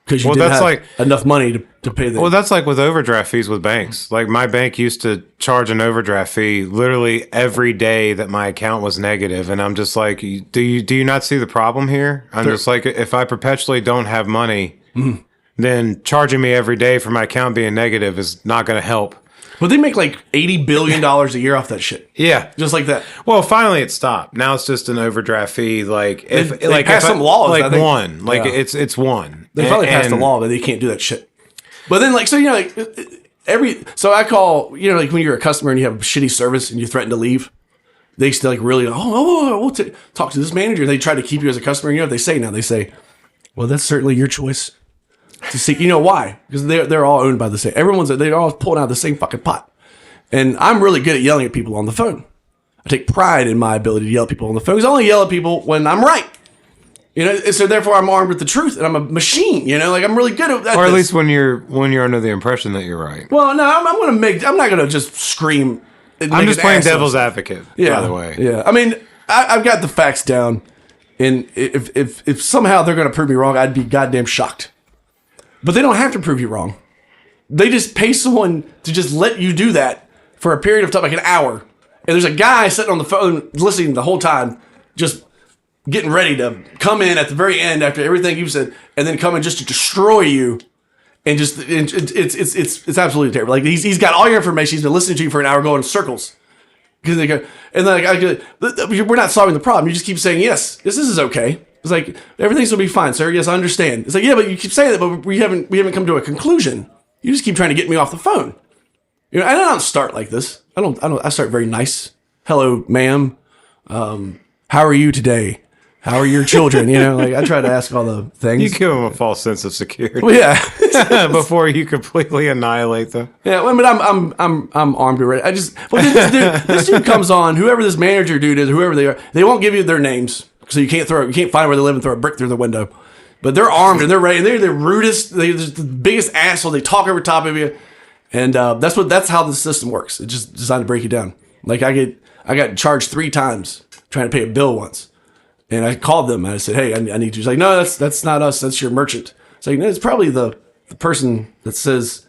Because you didn't have enough money to pay the. Well, that's like with overdraft fees with banks. Like my bank used to charge an overdraft fee literally every day that my account was negative, and I'm just like, do you not see the problem here? I'm just like, if I perpetually don't have money. Mm-hmm. Then charging me every day for my account being negative is not going to help. But they make like $80 billion a year off that shit. Yeah. Just like that. Well, finally it stopped. Now it's just an overdraft fee. Like they passed some laws. Like one. Like it's one. They finally passed a law, but they can't do that shit. But then so I call, like when you're a customer and you have a shitty service and you threaten to leave, they still like really, we'll talk to this manager. They try to keep you as a customer. You know what they say now? They say, well, that's certainly your choice. To see, why? Because they're all owned by the same. They're all pulling out of the same fucking pot. And I'm really good at yelling at people on the phone. I take pride in my ability to yell at people on the phone. Because I only yell at people when I'm right. You know, and so therefore I'm armed with the truth, and I'm a machine. You know, like I'm really good at Or at this. least when you're under the impression that you're right. Well, no, I'm not gonna just scream. I'm just playing devil's advocate. By the way, Yeah. I mean, I've got the facts down, and if somehow they're gonna prove me wrong, I'd be goddamn shocked. But they don't have to prove you wrong. They just pay someone to just let you do that for a period of time, like an hour. And there's a guy sitting on the phone listening the whole time, just getting ready to come in at the very end after everything you've said, and then come in just to destroy you. And just it's absolutely terrible. Like he's got all your information. He's been listening to you for an hour, going in circles. Because they go, and then we're not solving the problem. You just keep saying yes, this is okay. It's like everything's gonna be fine, sir. Yes, I understand. It's like yeah, but you keep saying that, but we haven't come to a conclusion. You just keep trying to get me off the phone. You know, and I don't start like this. I start very nice. Hello, ma'am. How are you today? How are your children? You know, like I try to ask all the things. you give them a false sense of security. Well, yeah. Before you completely annihilate them. Yeah, well, but I'm armed and ready. This dude comes on. Whoever this manager dude is, whoever they are, they won't give you their names, so you can't find where they live and throw a brick through the window. But they're armed and they're ready. And they're the rudest. They're the biggest asshole. They talk over top of you, and that's how the system works. It's just designed to break you down. Like I got charged 3 times trying to pay a bill once. And I called them and I said, hey, I need you. He's like, no, that's not us. That's your merchant. It's like, no, it's probably the person that says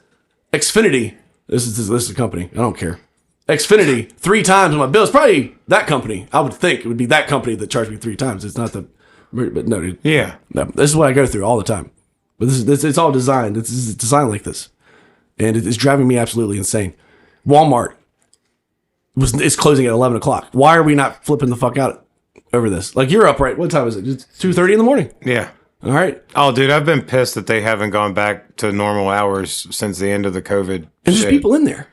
Xfinity. This is the company. I don't care. Xfinity 3 times on my bill. It's probably that company. I would think it would be that company that charged me 3 times. It's not but no, dude. Yeah. No, this is what I go through all the time. But it's all designed. It's designed like this. And it's driving me absolutely insane. Walmart is closing at 11 o'clock. Why are we not flipping the fuck out over this? Like you're up, right? What time is it? It's 2:30 in the morning. Yeah. All right. Oh, dude, I've been pissed that they haven't gone back to normal hours since the end of the COVID. And there's people in there.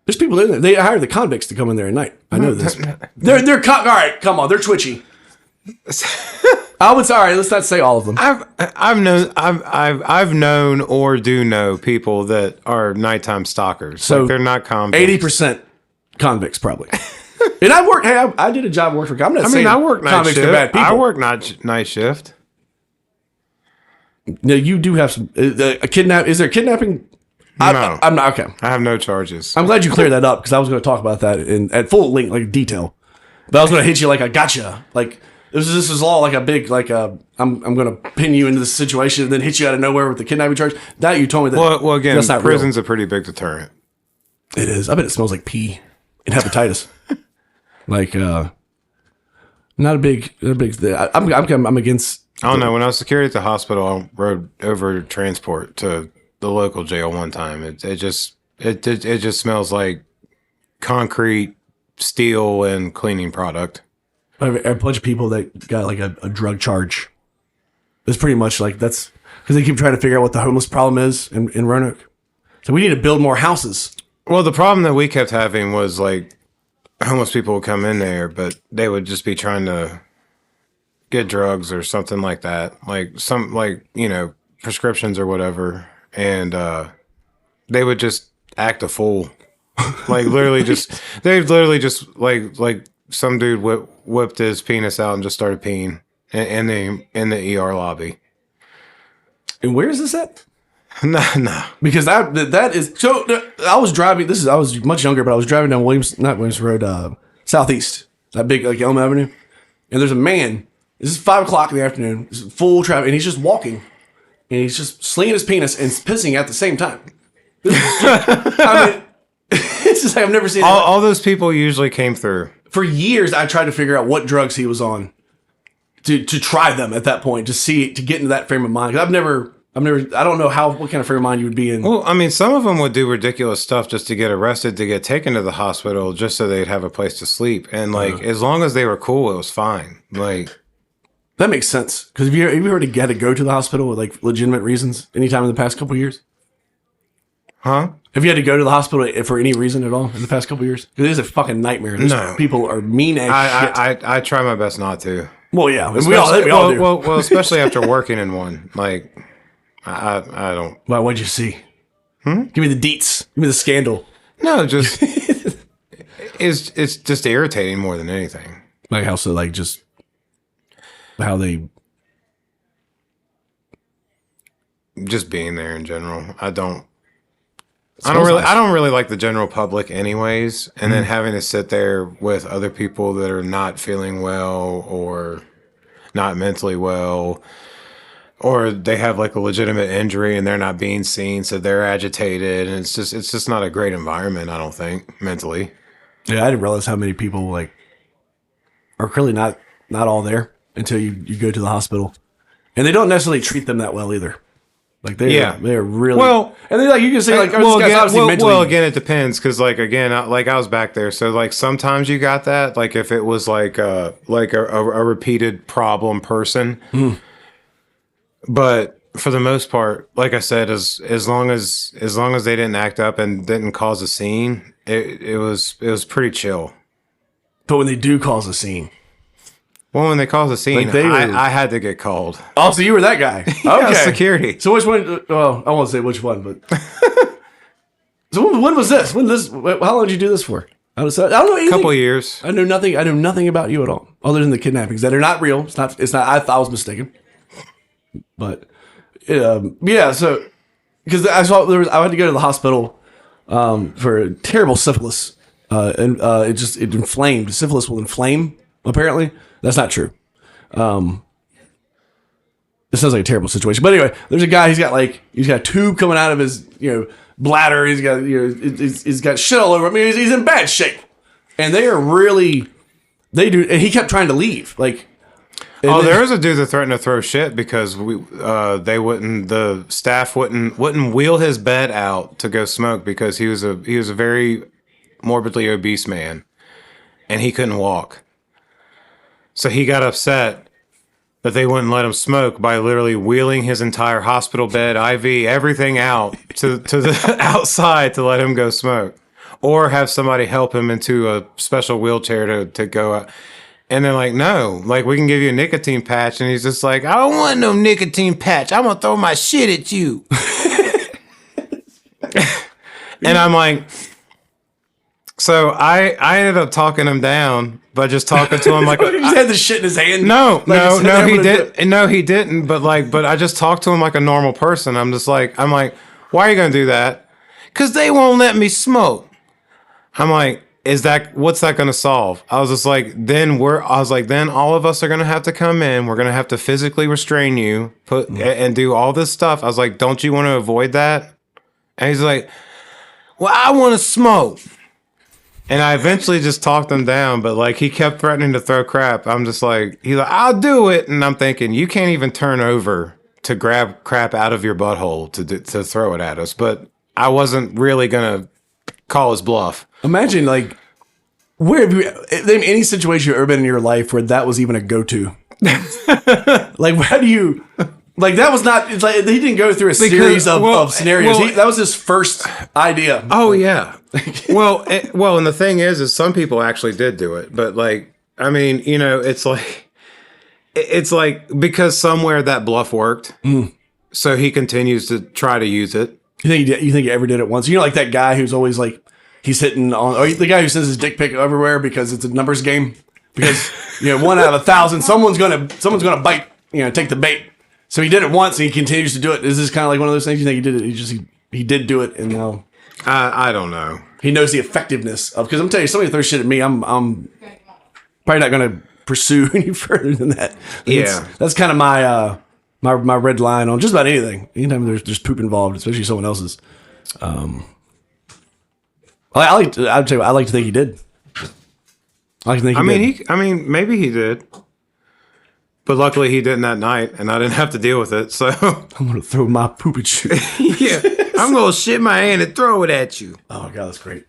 There's people in there. They hire the convicts to come in there at night. I know this. They're all right. Come on, they're twitchy. I would say, all right. Let's not say all of them. I've known or do know people that are nighttime stalkers. So like they're not convicts. 80% convicts probably. And I worked. Hey, I did a job work for. I'm not saying I work night convicts shift. are bad people. I work night shift. No, you do have some a kidnap. Is there kidnapping? No, I'm not okay. I have no charges. I'm glad you cleared that up because I was going to talk about that at full length, like detail. But I was going to hit you like a gotcha. Like this is all like a big like I'm going to pin you into this situation and then hit you out of nowhere with the kidnapping charge. That you told me that. Well, again, that's not prison's real. a pretty big deterrent. It is. I bet it smells like pee and hepatitis. Like not a big. I'm against. I don't know. When I was security at the hospital, I rode over transport to the local jail one time. It just smells like concrete, steel, and cleaning product. A bunch of people that got like a drug charge. It's pretty much like that's because they keep trying to figure out what the homeless problem is in Roanoke. So we need to build more houses. Well, the problem that we kept having was like homeless people would come in there, but they would just be trying to get drugs or something like that, like prescriptions or whatever, and they would just act a fool, like they literally just like some dude whipped his penis out and just started peeing in the ER lobby. And where is this at? No. Because that is so. I was driving. I was much younger, but I was driving down Williams Road, Southeast, that big like Elm Avenue, and there's a man. This is 5 o'clock in the afternoon. This is full traffic, and he's just walking, and he's just slinging his penis and pissing at the same time. I mean, it's just like I've never seen. All those people usually came through. For years, I tried to figure out what drugs he was on, to try them at that point, to get into that frame of mind. 'Cause I don't know what kind of frame of mind you would be in. Well, I mean, some of them would do ridiculous stuff just to get arrested, to get taken to the hospital, just so they'd have a place to sleep. And like, as long as they were cool, it was fine. Like, that makes sense. Because have you ever had to go to the hospital with like legitimate reasons anytime in the past couple of years? Huh? Have you had to go to the hospital for any reason at all in the past couple of years? It is a fucking nightmare. No. People are mean as shit. I try my best not to. Well, yeah. We all do. Well, especially after working in one. Like, I don't. Well, what'd you see? Give me the deets. Give me the scandal. No, just it's just irritating more than anything. Like how so? Like just how they just being there in general. I don't really like the general public anyways. And then having to sit there with other people that are not feeling well or not mentally well, or they have like a legitimate injury and they're not being seen, so they're agitated, and it's just not a great environment, I don't think, mentally. Yeah, I didn't realize how many people like are really not all there until you go to the hospital, and they don't necessarily treat them that well either. Like they're really well, and they like you can say like well, again it depends, because like again I was back there, so like sometimes you got that, like if it was like a repeated problem person. But for the most part, like I said, as long as they didn't act up and didn't cause a scene, it was pretty chill. But when they do cause a scene, when they cause a scene, like I had to get called. Oh, so you were that guy? Yeah, okay, security. So which one? Well, I won't say which one, but so when was this? How long did you do this for? I don't know anything. A couple of years. I knew nothing. I knew nothing about you at all, other than the kidnappings that are not real. It's not. I thought I was mistaken. But yeah, so because I had to go to the hospital for terrible syphilis, and it inflamed. Syphilis will inflame. Apparently, that's not true. This sounds like a terrible situation. But anyway, there's a guy. He's got a tube coming out of his bladder. He's got he's got shit all over. I mean, he's in bad shape, and they do. And he kept trying to leave, like. There was a dude that threatened to throw shit because the staff wouldn't wheel his bed out to go smoke because he was a very morbidly obese man, and he couldn't walk. So he got upset that they wouldn't let him smoke by literally wheeling his entire hospital bed, IV, everything out to the outside to let him go smoke, or have somebody help him into a special wheelchair to go out. And they're like, no, like, we can give you a nicotine patch. And he's just like, I don't want no nicotine patch. I'm going to throw my shit at you. And I'm like, so I ended up talking him down by just talking to him like, he just had the shit in his hand. No, he didn't. But I just talked to him like a normal person. I'm like, why are you going to do that? Because they won't let me smoke. I'm like, what's that going to solve? I was just like, then all of us are going to have to come in. We're going to have to physically restrain you, and do all this stuff. I was like, don't you want to avoid that? And he's like, well, I want to smoke. And I eventually just talked him down, but like he kept threatening to throw crap. I'm just like, he's like, I'll do it. And I'm thinking, you can't even turn over to grab crap out of your butthole to throw it at us. But I wasn't really going to call his bluff. Imagine, like, where have you, in any situation you've ever been in your life where that was even a go-to? Like, how do you, like, that was not, it's like, he didn't go through a series of scenarios. That was his first idea. Oh, yeah. Well, and the thing is some people actually did do it. But, like, I mean, it's like because somewhere that bluff worked. So he continues to try to use it. You think he ever did it once? Like that guy who's always like, he's hitting on, or the guy who sends his dick pic everywhere because it's a numbers game. Because 1 out of 1,000, someone's gonna bite, take the bait. So he did it once and he continues to do it. Is this kind of like one of those things you think he did it? He did do it, and now I don't know. He knows the effectiveness of, because I'm telling you, somebody throws shit at me, I'm probably not gonna pursue any further than that. That's kind of my my red line on just about anything. Anytime there's poop involved, especially someone else's. I like to think he did. I like to think he did. I mean, maybe he did, but luckily he didn't that night, and I didn't have to deal with it. So I'm gonna throw my poop at you. Yeah, I'm gonna shit my hand and throw it at you. Oh my god, that's great.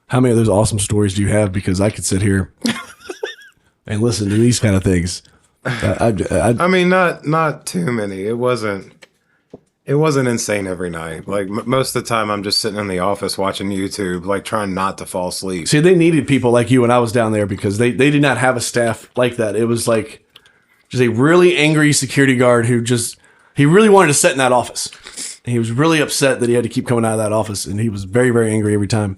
How many of those awesome stories do you have? Because I could sit here and listen to these kind of things. I mean, not too many. It wasn't insane every night. Like most of the time, I'm just sitting in the office watching YouTube, like trying not to fall asleep. See, they needed people like you when I was down there because they did not have a staff like that. It was like just a really angry security guard who he really wanted to sit in that office. And he was really upset that he had to keep coming out of that office, and he was very, very angry every time.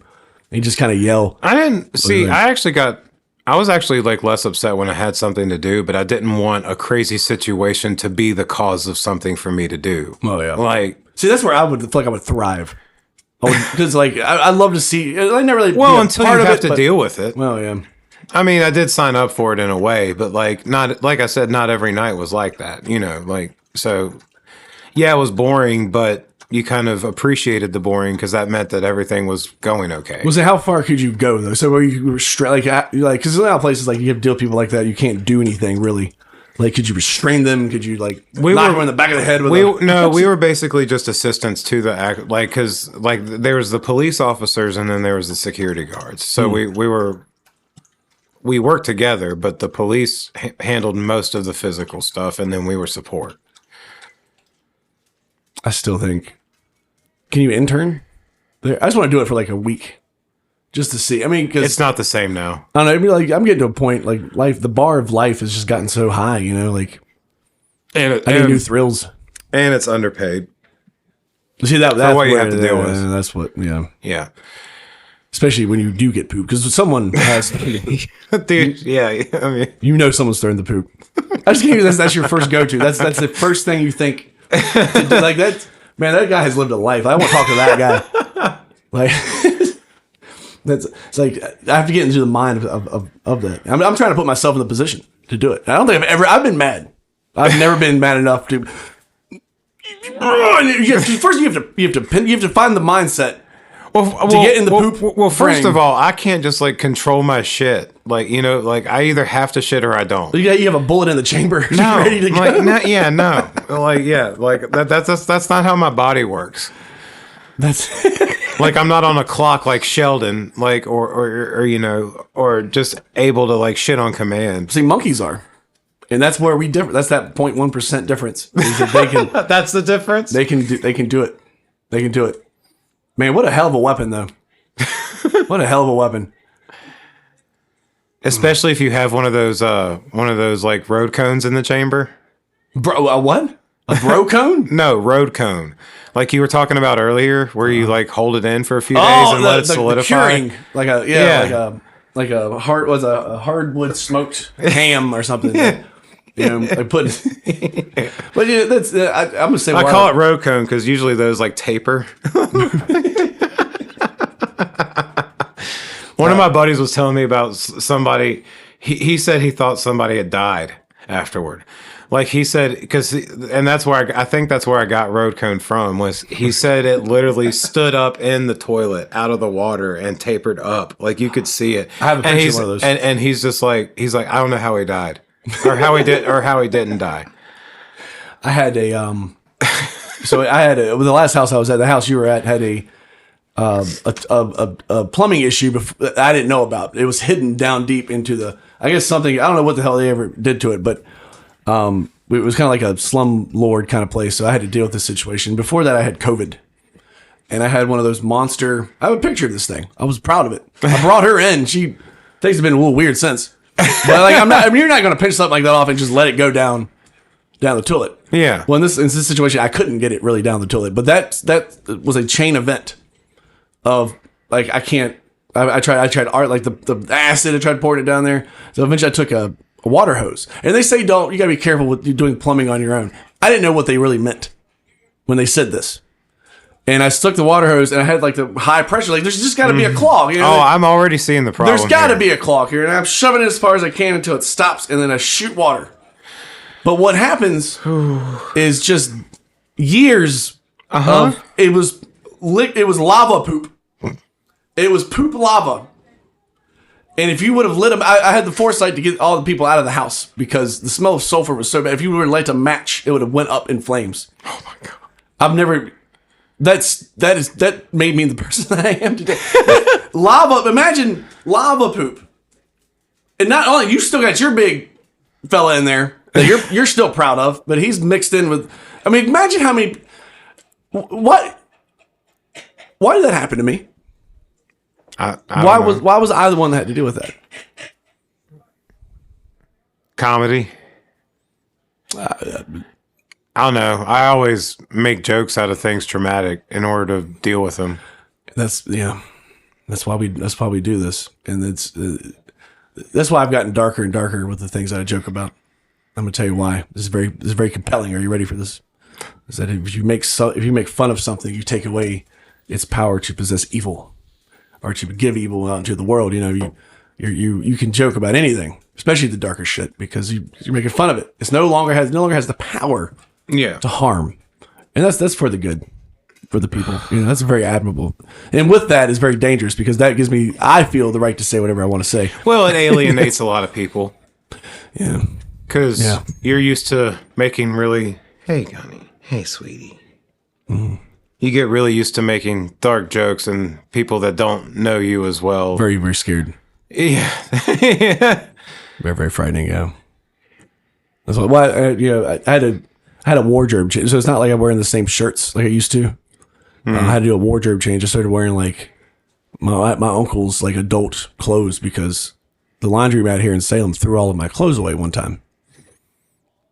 And he just kind of yell. I actually got I was actually like less upset when I had something to do, but I didn't want a crazy situation to be the cause of something for me to do. Oh yeah. Like, See, that's where I would feel like I would thrive. Because like I love to see. I never really well, be a until part you of have it, to but- deal with it. Well, yeah. I mean, I did sign up for it in a way, but like not like I said, not every night was like that. You know, like so. Yeah, it was boring, but you kind of appreciated the boring because that meant that everything was going okay. Well, so how far could you go though? So where you restrain, like because there's a lot of places like you have to deal with people like that, you can't do anything really. Like, could you restrain them? Could you like knock them in the back of the head with? We were basically just assistants to the act, like because like there was the police officers and then there was the security guards. So we worked together, but the police handled most of the physical stuff, and then we were support. I still think. Can you intern? There, I just want to do it for like a week, just to see. I mean, because It's not the same now. I don't know. It'd be like I'm getting to a point like life. The bar of life has just gotten so high. You know, like And I need new thrills. and it's underpaid. See that's what you where- have to deal with. That's what. Yeah. Yeah. Especially when you do get poop, because someone has, Dude, yeah, I mean, you know, someone's throwing the poop. I just gave you that's your first go to. That's the first thing you think. To do. Like that, man. That guy has lived a life. I won't talk to that guy. Like it's like I have to get into the mind of that. I'm trying to put myself in the position to do it. I don't think I've been mad. I've never been mad enough to. First, you have to find the mindset. to get in the poop Well, first frame. of all, I can't just like control my shit. Like, you know, like I either have to shit or I don't. You have a bullet in the chamber. No, ready to go. like, no, like, yeah, like that's not how my body works. That's Like, I'm not on a clock like Sheldon, like, or you know, or just able to like shit on command. see, monkeys are, and that's where we differ. That's that 0.1% difference. Is that they can That's the difference. they can do it. They can do it. Man, what a hell of a weapon, though. What a hell of a weapon. Especially if you have one of those like road cones in the chamber. Bro, a what? A bro cone? No, road cone. Like you were talking about earlier, where you like hold it in for a few days and let it solidify. curing. Like like a hardwood smoked ham or something. You know, like put. But yeah, that's I'm gonna say. I call it road cone because usually those like taper. One of my buddies was telling me about somebody. He said he thought somebody had died afterward. Like he said, and that's where I think that's where I got road cone from. Was he said it literally stood up in the toilet out of the water and tapered up, like you could see it. I have a And picture of one of those. And he's just like I don't know how he died, or how he didn't die. I had a so I had the last house I was at. The house you were at had a plumbing issue that I didn't know about. It was hidden down deep into the. I guess something. I don't know what the hell they ever did to it, but it was kind of like a slum lord kind of place. So I had to deal with this situation. Before that, I had COVID, and I had one of those monster. I have a picture of this thing. I was proud of it. I brought her in. Things have been a little weird since. But like I'm not. I mean, you're not going to pinch something like that off and just let it go down the toilet. Yeah. Well, in this situation, I couldn't get it really down the toilet, but that was a chain event of like I can't. I tried art like the acid. I tried pouring it down there. So eventually, I took a water hose, and they say you got to be careful with you doing plumbing on your own. I didn't know what they really meant when they said this, and I stuck the water hose, and I had like the high pressure. Like there's just got to be a clog. You know? Oh, I'm already seeing the problem. There's got to here. be a clog here, and I'm shoving it as far as I can until it stops, and then I shoot water. But what happens is just years of it was lava poop. It was poop lava. And if you would have lit them, I had the foresight to get all the people out of the house because the smell of sulfur was so bad. If you would have lit a match, it would have went up in flames. Oh my god! I've never. That made me the person that I am today. Lava. Imagine lava poop. And not only you still got your big fella in there that you're still proud of, but he's mixed in with. I mean, imagine how many. What? Why did that happen to me? I don't know. Why was I the one that had to deal with that? Comedy? I don't know. I always make jokes out of things traumatic in order to deal with them. That's why we do this, and it's that's why I've gotten darker and darker with the things that I joke about. I'm gonna tell you why. This is very compelling. Are you ready for this? Is that if you make fun of something, you take away its power to possess evil, or to give evil out into the world. You know, you can joke about anything, especially the darker shit, because you're making fun of it. It's no longer has the power to harm, and that's for the good, for the people. You know, that's very admirable. And with that is very dangerous, because that gives me, I feel, the right to say whatever I want to say. Well, it alienates a lot of people. Yeah. Because you're used to making really, hey, honey, hey, sweetie. Mm. You get really used to making dark jokes, and people that don't know you as well. Very, very scared. Yeah. Very, very frightening, yeah. That's why I had a wardrobe change. So it's not like I'm wearing the same shirts like I used to. I had to do a wardrobe change. I started wearing like my uncle's like adult clothes, because the laundromat here in Salem threw all of my clothes away one time.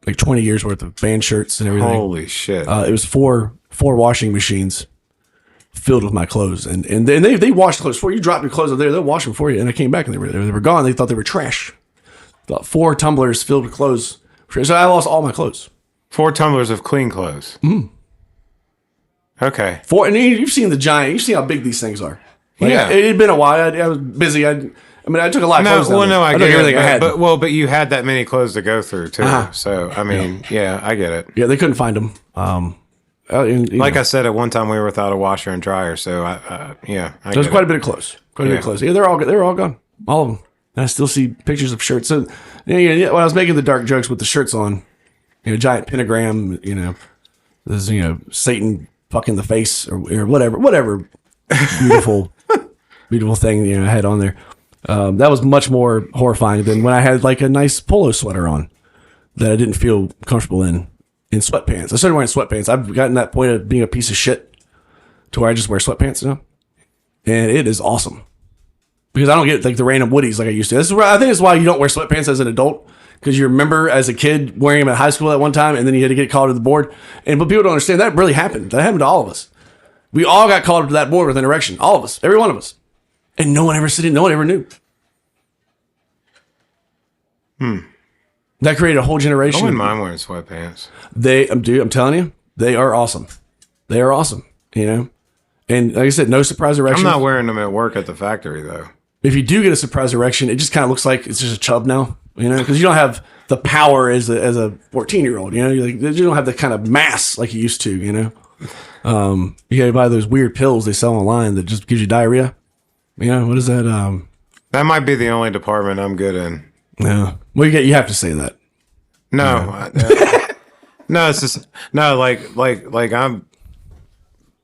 Like 20 years worth of band shirts and everything. Holy shit. It was four washing machines filled with my clothes. And they washed clothes for you. Drop your clothes up there, they'll wash them for you. And I came back and they were gone. They thought they were trash. About 4 tumblers filled with clothes. So I lost all my clothes. 4 tumblers of clean clothes. Mm. Okay. And you've seen you've seen how big these things are. Like, yeah. It had been a while. I was busy. I took a lot of clothes down there. I took get everything it. I had. But you had that many clothes to go through, too. Uh-huh. So, I mean, yeah, I get it. Yeah, they couldn't find them. I said, at one time we were without a washer and dryer, so There's quite a bit of clothes. Quite a bit of clothes. Yeah, they were all gone. All of them. And I still see pictures of shirts. So, when I was making the dark jokes with the shirts on, giant pentagram, there's, Satan fucking the face or whatever beautiful, beautiful thing, I had on there. That was much more horrifying than when I had like a nice polo sweater on that I didn't feel comfortable in sweatpants. I started wearing sweatpants. I've gotten that point of being a piece of shit to where I just wear sweatpants now. And it is awesome. Because I don't get like the random woodies like I used to. I think it's why you don't wear sweatpants as an adult. Because you remember as a kid wearing them at high school at one time, and then you had to get called to the board. But people don't understand that really happened. That happened to all of us. We all got called up to that board with an erection. All of us. Every one of us. And no one ever said it. No one ever knew. That created a whole generation. I wouldn't mind wearing sweatpants. I'm telling you, they are awesome. They are awesome, And like I said, no surprise erection. I'm not wearing them at work at the factory, though. If you do get a surprise erection, it just kind of looks like it's just a chub now, because you don't have the power as a 14-year-old, you don't have the kind of mass like you used to, You got to buy those weird pills they sell online that just gives you diarrhea. What is that? That might be the only department I'm good in. Yeah. Well, you have to say that. No, no, it's just like I'm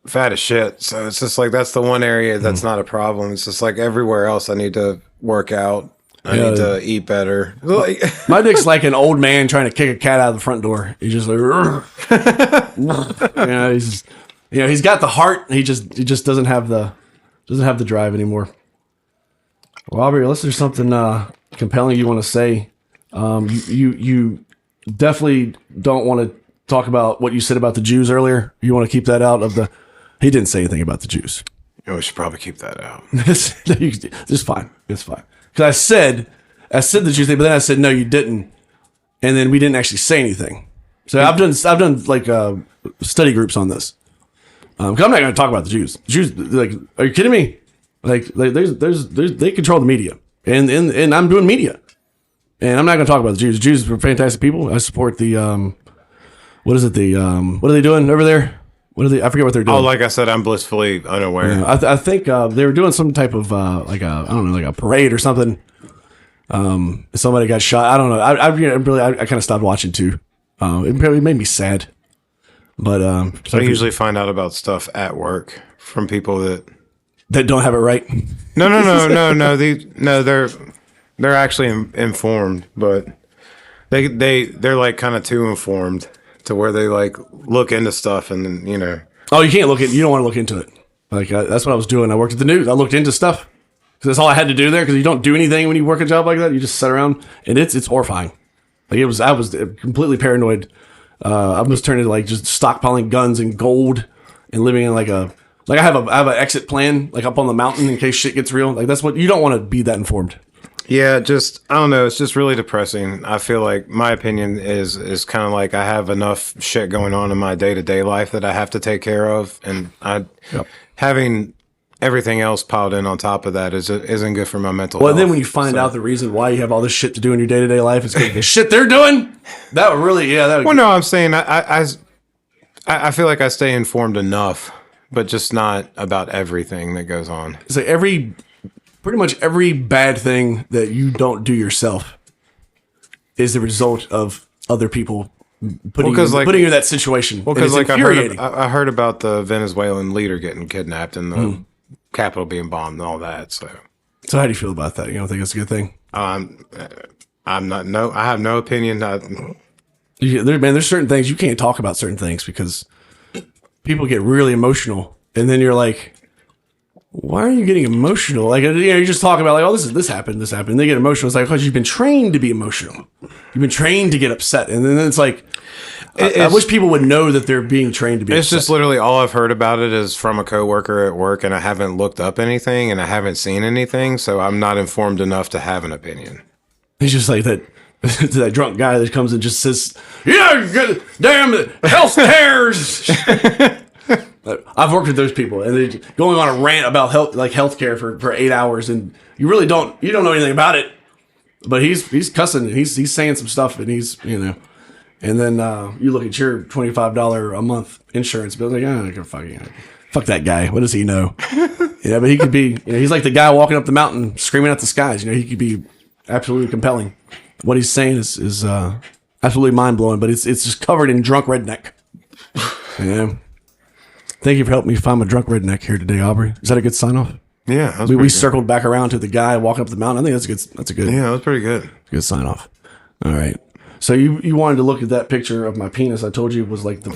fat as shit. So it's just like that's the one area that's not a problem. It's just like everywhere else, I need to work out. I need to eat better. My dick's like an old man trying to kick a cat out of the front door. He's just like, he's got the heart. He just doesn't have the drive anymore. Well, Aubrey, unless there's something compelling you want to say, you definitely don't want to talk about what you said about the Jews earlier. You want to keep that out of the. He didn't say anything about the Jews. We should probably keep that out. It's fine. It's fine. Because I said the Jews thing, but then I said no, you didn't, and then we didn't actually say anything. So I've done like study groups on this. Because I'm not going to talk about the Jews. Jews, like, are you kidding me? Like there's they control the media, and I'm doing media, and I'm not going to talk about the Jews. The Jews are fantastic people. I support the what is it? What are they doing over there? I forget what they're doing. Oh, like I said, I'm blissfully unaware. Yeah, I think they were doing some type of like a parade or something. Somebody got shot. I don't know. I kind of stopped watching too. It probably made me sad. But I usually find out about stuff at work from people that don't have it right. No. They're actually informed, but they're like kind of too informed to where they like look into stuff and then Oh, you can't look at. You don't want to look into it. Like that's what I was doing. I worked at the news. I looked into stuff because that's all I had to do there. Because you don't do anything when you work a job like that. You just sit around, and it's horrifying. Like I was completely paranoid. I was turning to like just stockpiling guns and gold and living in I have an exit plan like up on the mountain in case shit gets real. Like that's what you don't want to be that informed. Yeah, just I don't know. It's just really depressing. I feel like my opinion is kind of like I have enough shit going on in my day to day life that I have to take care of, and having everything else piled in on top of that isn't good for my mental health. Well, then when you find out the reason why you have all this shit to do in your day to day life is because the shit they're doing, that would really Well, no, I'm saying I feel like I stay informed enough, but just not about everything that goes on. It's like pretty much every bad thing that you don't do yourself is the result of other people putting you in that situation. Well, because like I heard about the Venezuelan leader getting kidnapped and the capital being bombed and all that. So how do you feel about that? You don't think it's a good thing? I have no opinion. There's certain things you can't talk about certain things because people get really emotional, and then you're like, why are you getting emotional? Like, you just talk about like, oh, this happened. And they get emotional. It's like, because you've been trained to be emotional. You've been trained to get upset. And then it's like, I wish people would know that they're being trained to be upset. It's just literally all I've heard about it is from a coworker at work, and I haven't looked up anything and I haven't seen anything. So I'm not informed enough to have an opinion. It's just like that. That drunk guy that comes and just says, yeah, damn health cares. I've worked with those people, and they're going on a rant about healthcare for 8 hours, and you don't know anything about it. But he's cussing, and he's saying some stuff, and he's and then you look at your $25 a month insurance bill, like, fuck that guy. What does he know? Yeah, but he could be. He's like the guy walking up the mountain, screaming at the skies. He could be absolutely compelling. What he's saying is absolutely mind blowing, but it's just covered in drunk redneck. Yeah. Thank you for helping me find my drunk redneck here today, Aubrey. Is that a good sign off? Yeah, we circled back around to the guy walking up the mountain. I think that's a good. Yeah, that was pretty good. Good sign off. All right. So you wanted to look at that picture of my penis? I told you it was like the